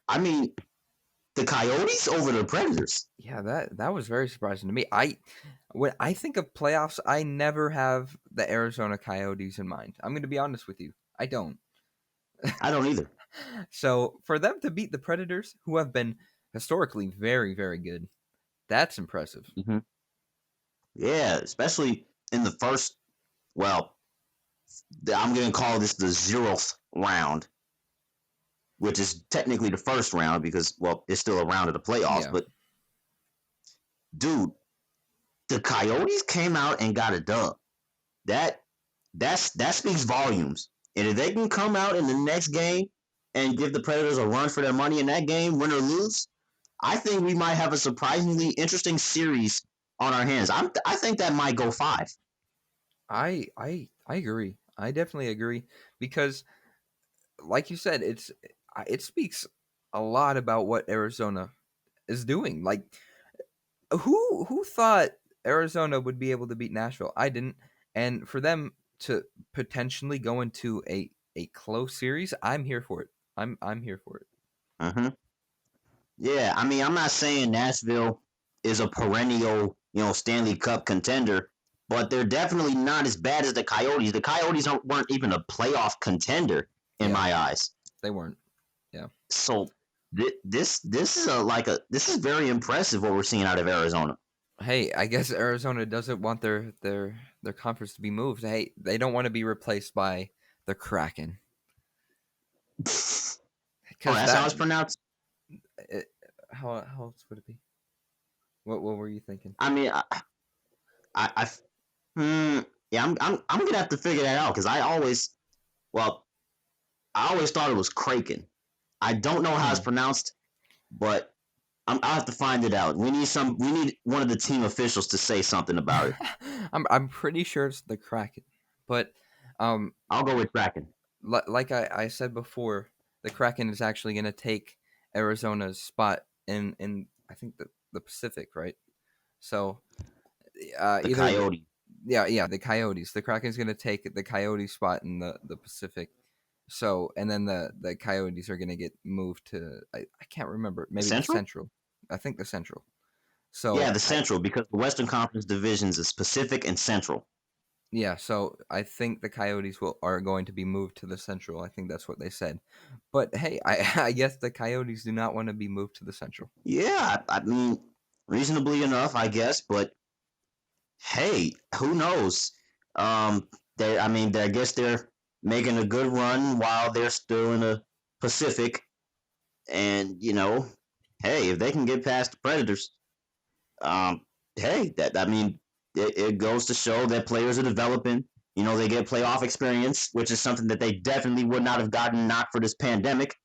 Speaker 2: I mean, the Coyotes over the Predators.
Speaker 1: Yeah, that was very surprising to me. When I think of playoffs, I never have the Arizona Coyotes in mind. I'm going to be honest with you. I don't.
Speaker 2: I don't either.
Speaker 1: So, for them to beat the Predators, who have been historically very good, that's impressive.
Speaker 2: hmm Yeah, especially in the first. Well, I'm going to call this the zeroth round, which is technically the first round because, well, it's still a round of the playoffs.
Speaker 1: Yeah.
Speaker 2: But dude, the Coyotes came out and got a dub. That that speaks volumes. And if they can come out in the next game and give the Predators a run for their money in that game, win or lose, I think we might have a surprisingly interesting series on our hands. I think that might go five.
Speaker 1: I agree. I definitely agree because like you said, it speaks a lot about what Arizona is doing. Like who thought Arizona would be able to beat Nashville? I didn't. And for them to potentially go into a close series, I'm here for it. I'm here for it.
Speaker 2: Mm-hmm. Yeah, I mean, I'm not saying Nashville is a perennial, Stanley Cup contender, but they're definitely not as bad as the Coyotes. The Coyotes weren't even a playoff contender in
Speaker 1: Yeah,
Speaker 2: my eyes.
Speaker 1: they weren't. Yeah.
Speaker 2: So this is this is very impressive what we're seeing out of Arizona.
Speaker 1: Hey, I guess Arizona doesn't want their conference to be moved. Hey, they don't want to be replaced by the Kraken
Speaker 2: Oh,
Speaker 1: because
Speaker 2: that's how
Speaker 1: that
Speaker 2: it's pronounced.
Speaker 1: it, how else would it be? What were you thinking?
Speaker 2: I mean, I yeah, I'm gonna have to figure that out because well, I always thought it was Kraken. I don't know how it's
Speaker 1: Hmm.
Speaker 2: pronounced, but I'll have to find it out. We need one of the team officials to say something about it.
Speaker 1: I'm pretty sure it's the Kraken, but um,
Speaker 2: I'll go with Kraken.
Speaker 1: like I said before, the Kraken is actually going to take Arizona's spot in I think the Pacific, right? So
Speaker 2: The
Speaker 1: either
Speaker 2: Coyote.
Speaker 1: yeah, the Coyotes. The Kraken's going to take the Coyote spot in the Pacific. So and then the Coyotes are going to get moved to I can't remember,
Speaker 2: The
Speaker 1: maybe the
Speaker 2: Central?
Speaker 1: Central. I think the Central.
Speaker 2: Yeah,
Speaker 1: So
Speaker 2: the Central, because the Western Conference divisions is Pacific and Central.
Speaker 1: so I think the Coyotes are going to be moved to the Central. I think that's what they said. But hey, I guess the Coyotes do not want to be moved to the Central.
Speaker 2: Yeah, I mean, reasonably enough, I guess, but hey, who knows? I mean, I guess they're making a good run while they're still in the Pacific, and hey, if they can get past the Predators, um, hey, that I mean, it goes to show that players are developing. They get playoff experience, which is something that they definitely would not have gotten not for this pandemic.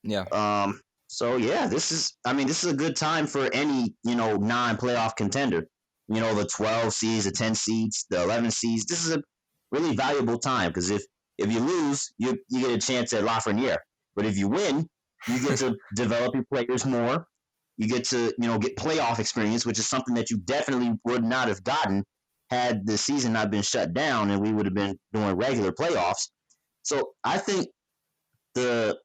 Speaker 1: Yeah,
Speaker 2: Um, so yeah, this is a good time for any non-playoff contender. The 12 seeds, the 10 seeds, the 11 seeds. This is a really valuable time because if you lose, you get a chance at Lafreniere. But if you win, you get to develop your players more. You get to get playoff experience, which is something that you definitely would not have gotten had the season not been shut down and we would have been doing regular playoffs. So I think the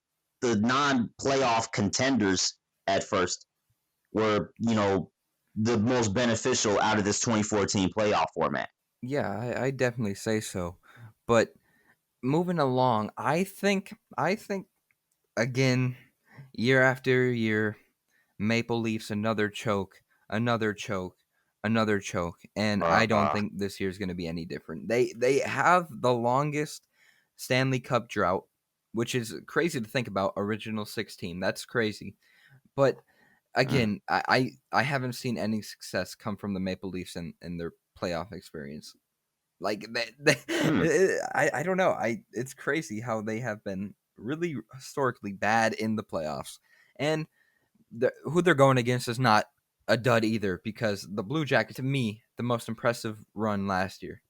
Speaker 2: non-playoff contenders at first were the most beneficial out of this 2014 playoff format.
Speaker 1: yeah, I definitely say so. But moving along, I think again, year after year, Maple Leafs another choke, another choke, another choke, and I don't
Speaker 2: Uh,
Speaker 1: think this year's going to be any different. They have the longest Stanley Cup drought, which is crazy to think about. Original 16, that's crazy. But
Speaker 2: mm,
Speaker 1: again, I haven't seen any success come from the Maple Leafs in their playoff experience. Like
Speaker 2: mm.
Speaker 1: I don't know. It's crazy how they have been really historically bad in the playoffs, and who they're going against is not a dud either because the Blue Jackets, to me, the most impressive run last year.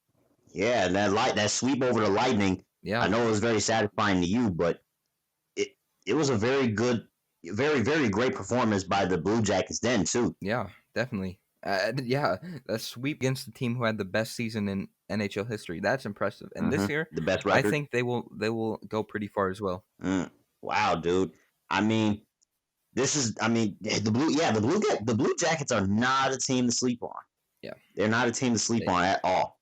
Speaker 2: Yeah, that sweep over the Lightning. I
Speaker 1: Yeah,
Speaker 2: know it was very satisfying to you, but it it was a very good, very very great performance by the Blue Jackets then too.
Speaker 1: yeah, definitely. Yeah, a sweep against the team who had the best season in NHL history. That's impressive. And this year,
Speaker 2: The best
Speaker 1: I
Speaker 2: record.
Speaker 1: think they will go pretty far as well.
Speaker 2: Mm. Wow, dude. I mean, I mean, the Blue Jackets are not a team to sleep on.
Speaker 1: Yeah,
Speaker 2: They're not a team to sleep
Speaker 1: they,
Speaker 2: on at all.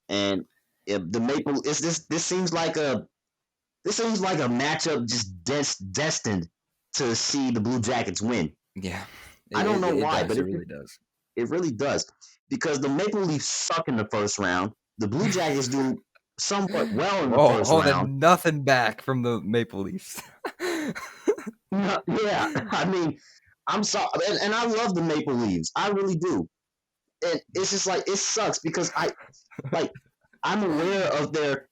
Speaker 2: And if the Maple, is this seems like a matchup just destined to see the Blue Jackets win.
Speaker 1: yeah,
Speaker 2: I don't know
Speaker 1: it
Speaker 2: why,
Speaker 1: does.
Speaker 2: but
Speaker 1: It really does.
Speaker 2: it really does because the Maple Leafs suck in the first round. The Blue Jackets do somewhat well in the
Speaker 1: Whoa,
Speaker 2: first round.
Speaker 1: holding nothing back from the Maple Leafs.
Speaker 2: Yeah, I mean, I'm sorry, and I love the Maple Leafs. I really do. And it's just like it sucks because like I'm aware of their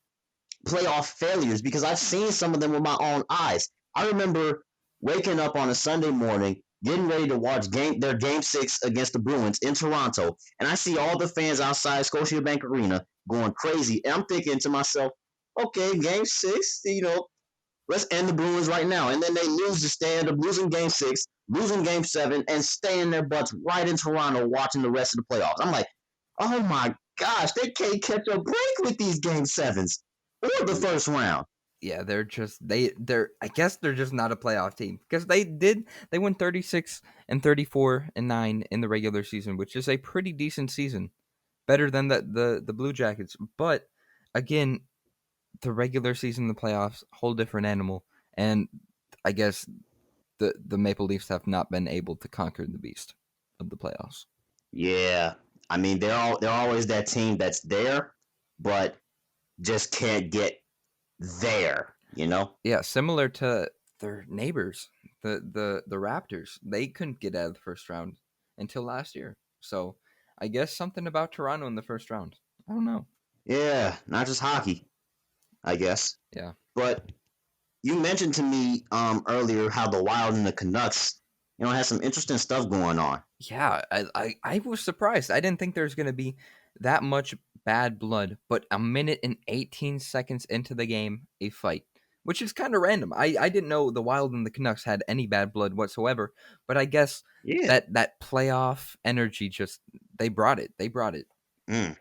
Speaker 2: playoff failures because I've seen some of them with my own eyes. I remember waking up on a Sunday morning, getting ready to watch their game 6 against the Bruins in Toronto, and I see all the fans outside Scotiabank Arena going crazy, and I'm thinking to myself, okay, game 6, let's end the Bruins right now. And then they lose to stay end up losing game 6, losing game 7, and staying their butts right in Toronto watching the rest of the playoffs. I'm like, oh my gosh, they can't catch a break with these game 7s or the first round.
Speaker 1: Yeah, they're I guess they're just not a playoff team because they won 36 and 34 and 9 in the regular season, which is a pretty decent season. better than the Blue Jackets. But again, the regular season, the playoffs, whole different animal. And I guess the Maple Leafs have not been able to conquer the beast of the playoffs.
Speaker 2: Yeah, I mean they're always that team that's there, but just can't get there. You know?
Speaker 1: Yeah, similar to their neighbors, the Raptors. They couldn't get out of the first round until last year. So I guess something about Toronto in the first round. I don't know.
Speaker 2: Yeah, not just hockey, I guess.
Speaker 1: Yeah.
Speaker 2: But you mentioned to me earlier how the Wild and the Canucks, has some interesting stuff going on.
Speaker 1: Yeah, I was surprised. I didn't think there was going to be that much bad blood, but a minute and 18 seconds into the game, a fight, which is kind of random. I didn't know the Wild and the Canucks had any bad blood whatsoever, but I guess
Speaker 2: Yeah.
Speaker 1: that playoff energy just they brought it. They brought it.
Speaker 2: Mm.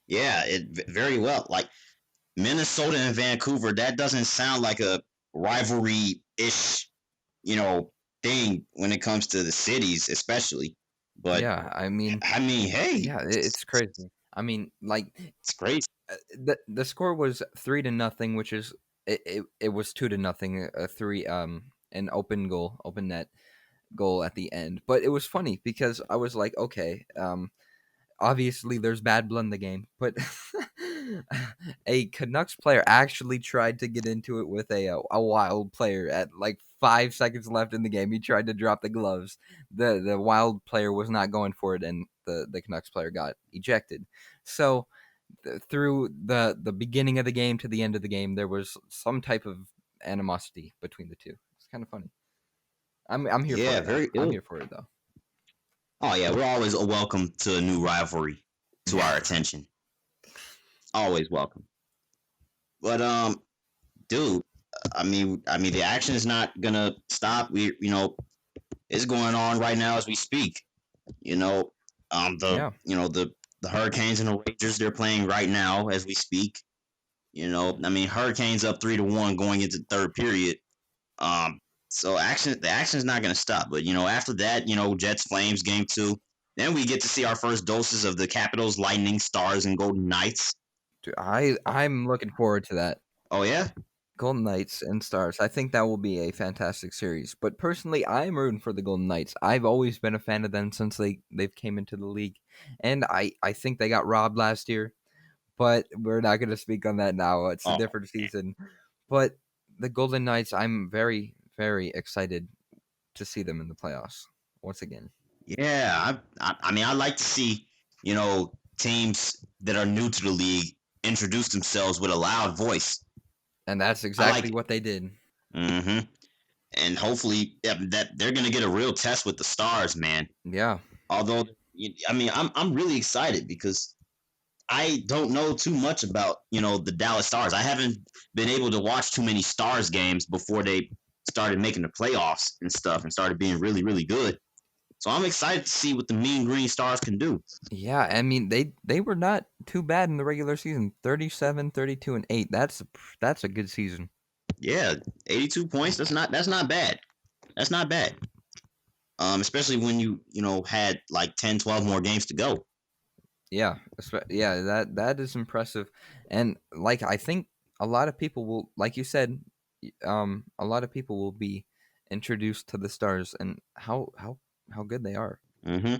Speaker 2: Yeah, it very well. Like Minnesota and Vancouver, that doesn't sound like a rivalry ish, you know, thing when it comes to the cities, especially. But
Speaker 1: Yeah, I mean,
Speaker 2: I mean, hey,
Speaker 1: yeah, it's crazy. I mean, like
Speaker 2: it's crazy.
Speaker 1: the score was 3-0, which is it was 2-0, a three an open goal, open net goal at the end. But it was funny because I was like, okay, obviously there's bad blood in the game, but a Canucks player actually tried to get into it with a Wild player at like 5 seconds left in the game. He tried to drop the gloves. The Wild player was not going for it, and the Canucks player got ejected. So through the beginning of the game to the end of the game, there was some type of animosity between the two. It's kind of funny. I'm here for
Speaker 2: Yeah,
Speaker 1: it though.
Speaker 2: very
Speaker 1: I'm
Speaker 2: ill.
Speaker 1: here for it though.
Speaker 2: Oh yeah, we're always welcome to a new rivalry to our attention. Always welcome. But dude, I mean, the action is not gonna stop. It's going on right now as we speak. You know,
Speaker 1: Yeah.
Speaker 2: the Hurricanes and the Rangers, they're playing right now as we speak. I mean, Hurricanes up 3-1 going into the third period. Um, so the action is not going to stop. But after that, Jets Flames game 2. Then we get to see our first doses of the Capitals, Lightning, Stars, and Golden Knights.
Speaker 1: Dude, I'm looking forward to that.
Speaker 2: Oh yeah,
Speaker 1: Golden Knights and Stars. I think that will be a fantastic series. But personally, I'm rooting for the Golden Knights. I've always been a fan of them since they've came into the league, and I think they got robbed last year. But we're not going to speak on that now. It's a
Speaker 2: oh
Speaker 1: different season. But the Golden Knights, I'm very very excited to see them in the playoffs once again.
Speaker 2: yeah. I mean, I like to see teams that are new to the league introduce themselves with a loud voice.
Speaker 1: And that's
Speaker 2: I
Speaker 1: exactly
Speaker 2: like it.
Speaker 1: what they did.
Speaker 2: hmm And hopefully that they're gonna get a real test with the Stars, man.
Speaker 1: Yeah.
Speaker 2: Although, I mean, I'm really excited because I don't know too much about the Dallas Stars. I haven't been able to watch too many Stars games before they started making the playoffs and stuff and started being really really good. So I'm excited to see what the Mean Green Stars can do.
Speaker 1: Yeah, I mean they were not too bad in the regular season. 37, 32, and 8. That's a good season.
Speaker 2: Yeah, 82 points. That's not bad. That's not bad. Especially when you had like 10, 12 more games to go.
Speaker 1: Yeah, yeah, that is impressive. And like I think a lot of people will, like you said, a lot of people will be introduced to the Stars and how good they are.
Speaker 2: hmm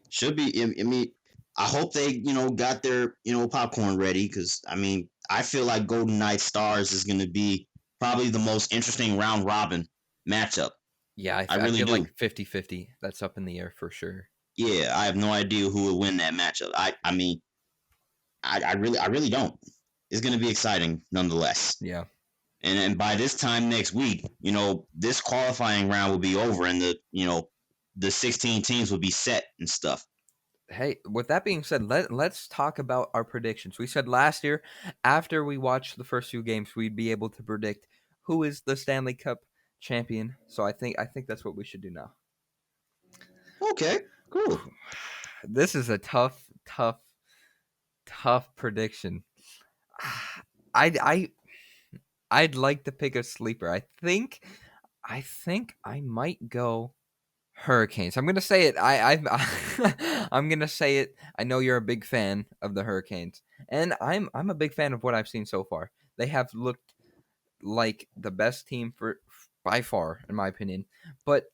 Speaker 2: Should be. I mean, I hope they got their popcorn ready because I mean I feel like Golden Knight Stars is going to be probably the most interesting round robin matchup.
Speaker 1: Yeah,
Speaker 2: I
Speaker 1: I
Speaker 2: really
Speaker 1: feel
Speaker 2: do.
Speaker 1: like 50-50. That's up in the air for sure.
Speaker 2: Yeah, I have no idea who will win that matchup. I mean I really don't. It's going to be exciting nonetheless.
Speaker 1: Yeah.
Speaker 2: And by this time next week, this qualifying round will be over, and the 16 teams will be set and stuff.
Speaker 1: Hey, with that being said, let's talk about our predictions. We said last year, after we watched the first few games, we'd be able to predict who is the Stanley Cup champion. So I think that's what we should do now.
Speaker 2: Okay, cool.
Speaker 1: This is a tough prediction. I I'd like to pick a sleeper. I think I might go. Hurricanes. I'm gonna say it. I'm gonna say it. I know you're a big fan of the Hurricanes, and I'm a big fan of what I've seen so far. They have looked like the best team for by far, in my opinion. But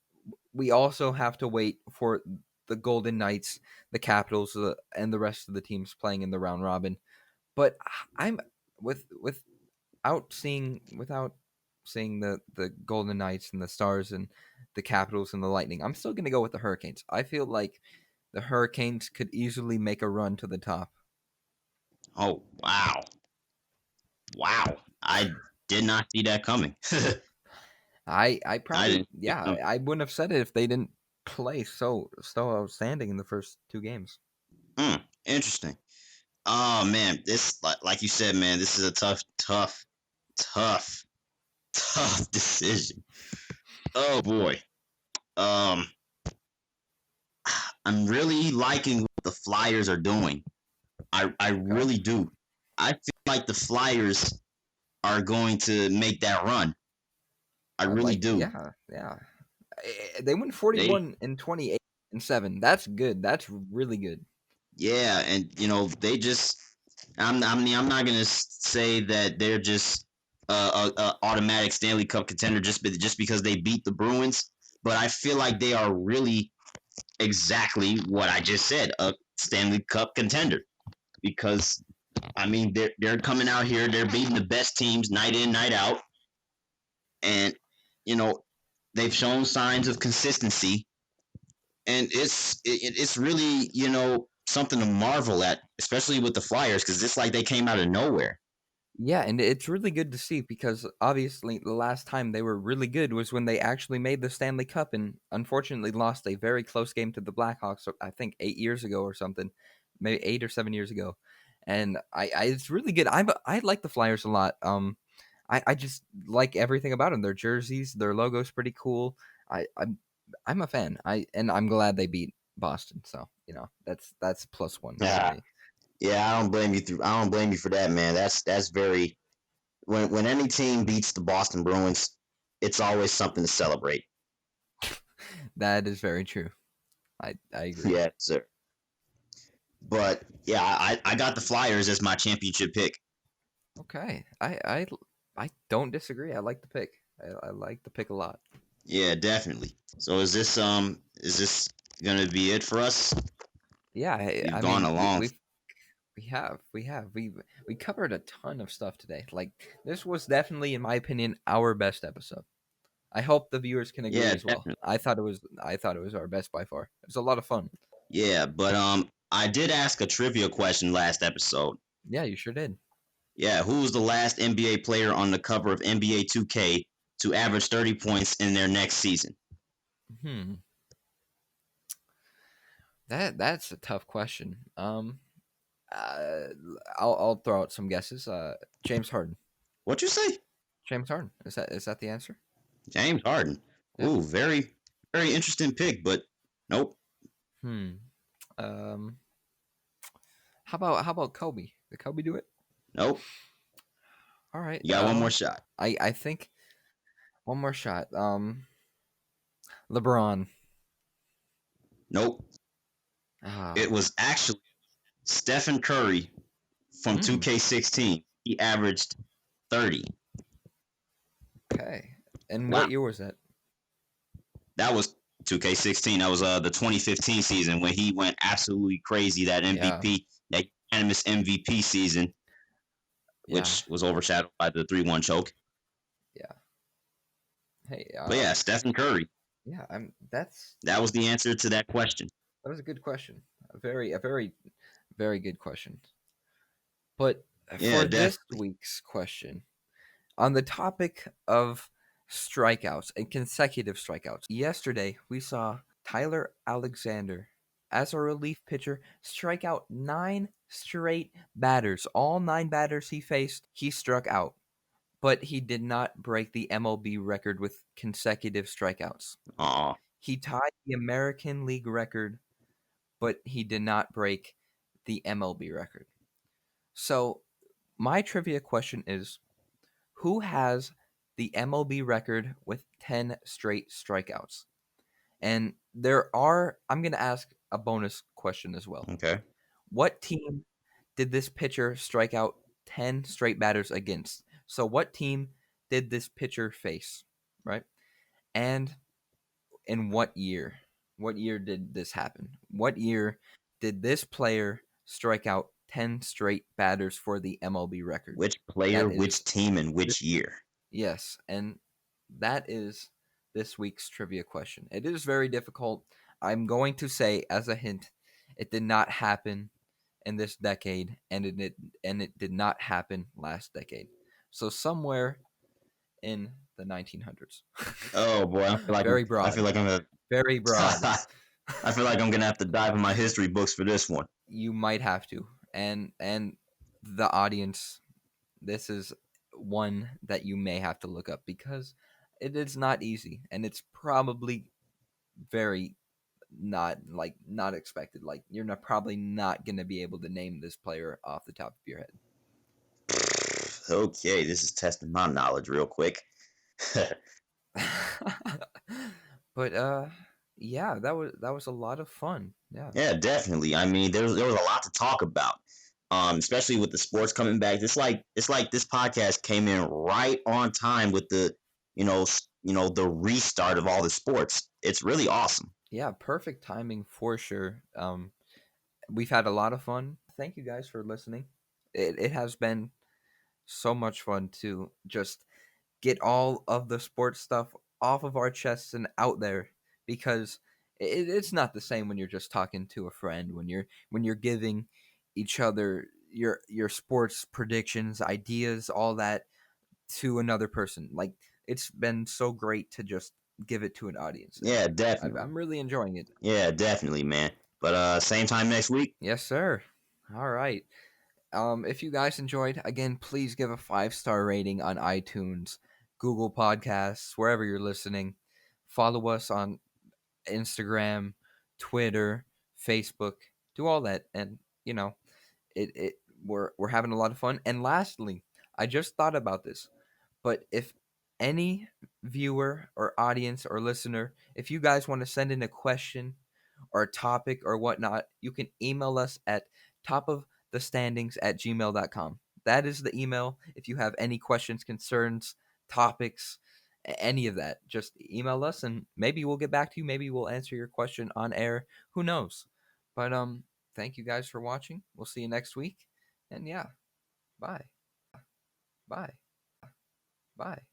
Speaker 1: we also have to wait for the Golden Knights, the Capitals, and the rest of the teams playing in the round robin. But I'm without seeing the Golden Knights and the Stars and the Capitals and the Lightning. I'm still gonna go with the Hurricanes. I feel like the Hurricanes could easily make a run to the top.
Speaker 2: Oh, wow. Wow. I did not see that coming.
Speaker 1: I
Speaker 2: I
Speaker 1: probably
Speaker 2: didn't see it
Speaker 1: yeah
Speaker 2: coming.
Speaker 1: I wouldn't have said it if they didn't play so outstanding in the first two games.
Speaker 2: Interesting. Oh man, this like you said, man, this is a tough, tough decision. Oh boy. Um, I'm really liking what the Flyers are doing. I
Speaker 1: Okay,
Speaker 2: really do. I feel like the Flyers are going to make that run. I
Speaker 1: I
Speaker 2: really
Speaker 1: like
Speaker 2: do.
Speaker 1: yeah. They went
Speaker 2: They
Speaker 1: 41 and 28 and 7. That's good. That's really good.
Speaker 2: Yeah, and they just. I'm not gonna say that they're just a automatic Stanley Cup contender just because they beat the Bruins, but I feel like they are really exactly what I just said, a Stanley Cup contender. Because I mean they're coming out here, they're beating the best teams night in, night out, and you know they've shown signs of consistency, and it's really something to marvel at, especially with the Flyers, because it's like they came out of nowhere.
Speaker 1: Yeah, and it's really good to see because obviously the last time they were really good was when they actually made the Stanley Cup and unfortunately lost a very close game to the Blackhawks, I think 8 years ago or something, maybe 8 or 7 years ago. And I it's really good. I like the Flyers a lot. I just like everything about them. Their jerseys, their logo's pretty cool. I'm a fan. I'm glad they beat Boston. So that's +1 for
Speaker 2: Yeah,
Speaker 1: me.
Speaker 2: yeah, I don't blame you for that, man. That's very when any team beats the Boston Bruins, it's always something to celebrate.
Speaker 1: That is very true. I agree.
Speaker 2: Yeah, sir. But yeah, I got the Flyers as my championship pick.
Speaker 1: Okay, I don't disagree. I like the pick. I like the pick a lot.
Speaker 2: Yeah, definitely. So is this gonna be it for us?
Speaker 1: Yeah, I,
Speaker 2: We've
Speaker 1: I
Speaker 2: gone
Speaker 1: mean
Speaker 2: a long.
Speaker 1: we covered a ton of stuff today. Like this was definitely, in my opinion, our best episode. I hope the viewers can agree
Speaker 2: Yeah,
Speaker 1: as well.
Speaker 2: definitely.
Speaker 1: I thought it was our best by far. It was a lot of fun.
Speaker 2: Yeah, but I did ask a trivia question last episode.
Speaker 1: Yeah, you sure did.
Speaker 2: Yeah, who was the last NBA player on the cover of NBA 2K to average 30 points in their next season?
Speaker 1: Hmm, that's a tough question. Uh, I'll throw out some guesses. James Harden.
Speaker 2: What you say?
Speaker 1: James Harden. Is that the answer?
Speaker 2: James Harden.
Speaker 1: Yeah.
Speaker 2: Ooh, very very interesting pick, but nope,
Speaker 1: Hmm. Um. How about Kobe? Did Kobe do it?
Speaker 2: nope.
Speaker 1: All right.
Speaker 2: You got one more shot.
Speaker 1: I think one more shot. LeBron.
Speaker 2: Nope. It
Speaker 1: Ah.
Speaker 2: was actually Stephen Curry from
Speaker 1: Hmm.
Speaker 2: 2K16. He averaged 30.
Speaker 1: Okay. And
Speaker 2: Wow.
Speaker 1: what year was that?
Speaker 2: That was 2K16. That was the 2015 season when he went absolutely crazy. That
Speaker 1: Yeah.
Speaker 2: MVP, that unanimous MVP season,
Speaker 1: Yeah.
Speaker 2: which was overshadowed by the 3-1 choke.
Speaker 1: Yeah. Hey.
Speaker 2: But yeah, Stephen Curry.
Speaker 1: Yeah. I'm. That's
Speaker 2: That was the answer to that question.
Speaker 1: that was a good question. A very good question. But
Speaker 2: Yeah,
Speaker 1: for this
Speaker 2: definitely.
Speaker 1: week's question, on the topic of strikeouts and consecutive strikeouts, yesterday we saw Tyler Alexander, as a relief pitcher, strike out 9 straight batters. All 9 batters he faced, he struck out. But he did not break the MLB record with consecutive strikeouts.
Speaker 2: Aw.
Speaker 1: He tied the American League record, but he did not break the MLB record. So, my trivia question is, who has the MLB record with 10 straight strikeouts? And I'm going to ask a bonus question as well.
Speaker 2: Okay.
Speaker 1: What team did this pitcher strike out 10 straight batters against? So what team did this pitcher face, right? And in what year? What year did this happen? What year did this player strike out 10 straight batters for the MLB record?
Speaker 2: Which player,
Speaker 1: That
Speaker 2: which
Speaker 1: is
Speaker 2: team, and which year?
Speaker 1: yes, and that is this week's trivia question. It is very difficult. I'm going to say as a hint, it did not happen in this decade, and it did not happen last decade. So somewhere in the 1900s.
Speaker 2: Oh boy,
Speaker 1: Very
Speaker 2: I feel
Speaker 1: broad.
Speaker 2: like I'm gonna
Speaker 1: Very broad.
Speaker 2: I feel like I'm gonna have to dive in my history books for this one.
Speaker 1: You might have to. And the audience, this is one that you may have to look up because it is not easy and it's probably very not expected. Like you're probably not going to be able to name this player off the top of your
Speaker 2: Okay, this is testing my knowledge real quick.
Speaker 1: head. But yeah, that was a lot of fun. Yeah.
Speaker 2: Yeah, definitely. I mean, there was a lot to talk about. Especially with the sports coming back. It's like this podcast came in right on time with the the restart of all the sports. It's really awesome.
Speaker 1: Yeah, perfect timing for sure. We've had a lot of fun. Thank you guys for listening. It has been so much fun to just get all of the sports stuff off of our chests and out there because it's not the same when you're just talking to a friend when you're giving each other your sports predictions, ideas, all that to another person. Like it's been so great to just give it to an audience, and
Speaker 2: Yeah, definitely.
Speaker 1: I'm really enjoying it.
Speaker 2: Yeah, definitely, man. But same time next week.
Speaker 1: Yes, sir. All right. If you guys enjoyed, again, please give a 5-star rating on iTunes, Google Podcasts, wherever you're listening. Follow us on Instagram, Twitter, Facebook. Do all that, and you know, it we're having a lot of fun. And lastly, I just thought about this, but if any viewer or audience or listener, if you guys want to send in a question or a topic or whatnot, you can email us at topofthestandings@gmail.com. That is the email. If you have any questions, concerns, topics, any of that, just email us and maybe we'll get back to you. Maybe we'll answer your question on air. Who knows? But thank you guys for watching. We'll see you next week. And yeah, bye. Bye. Bye.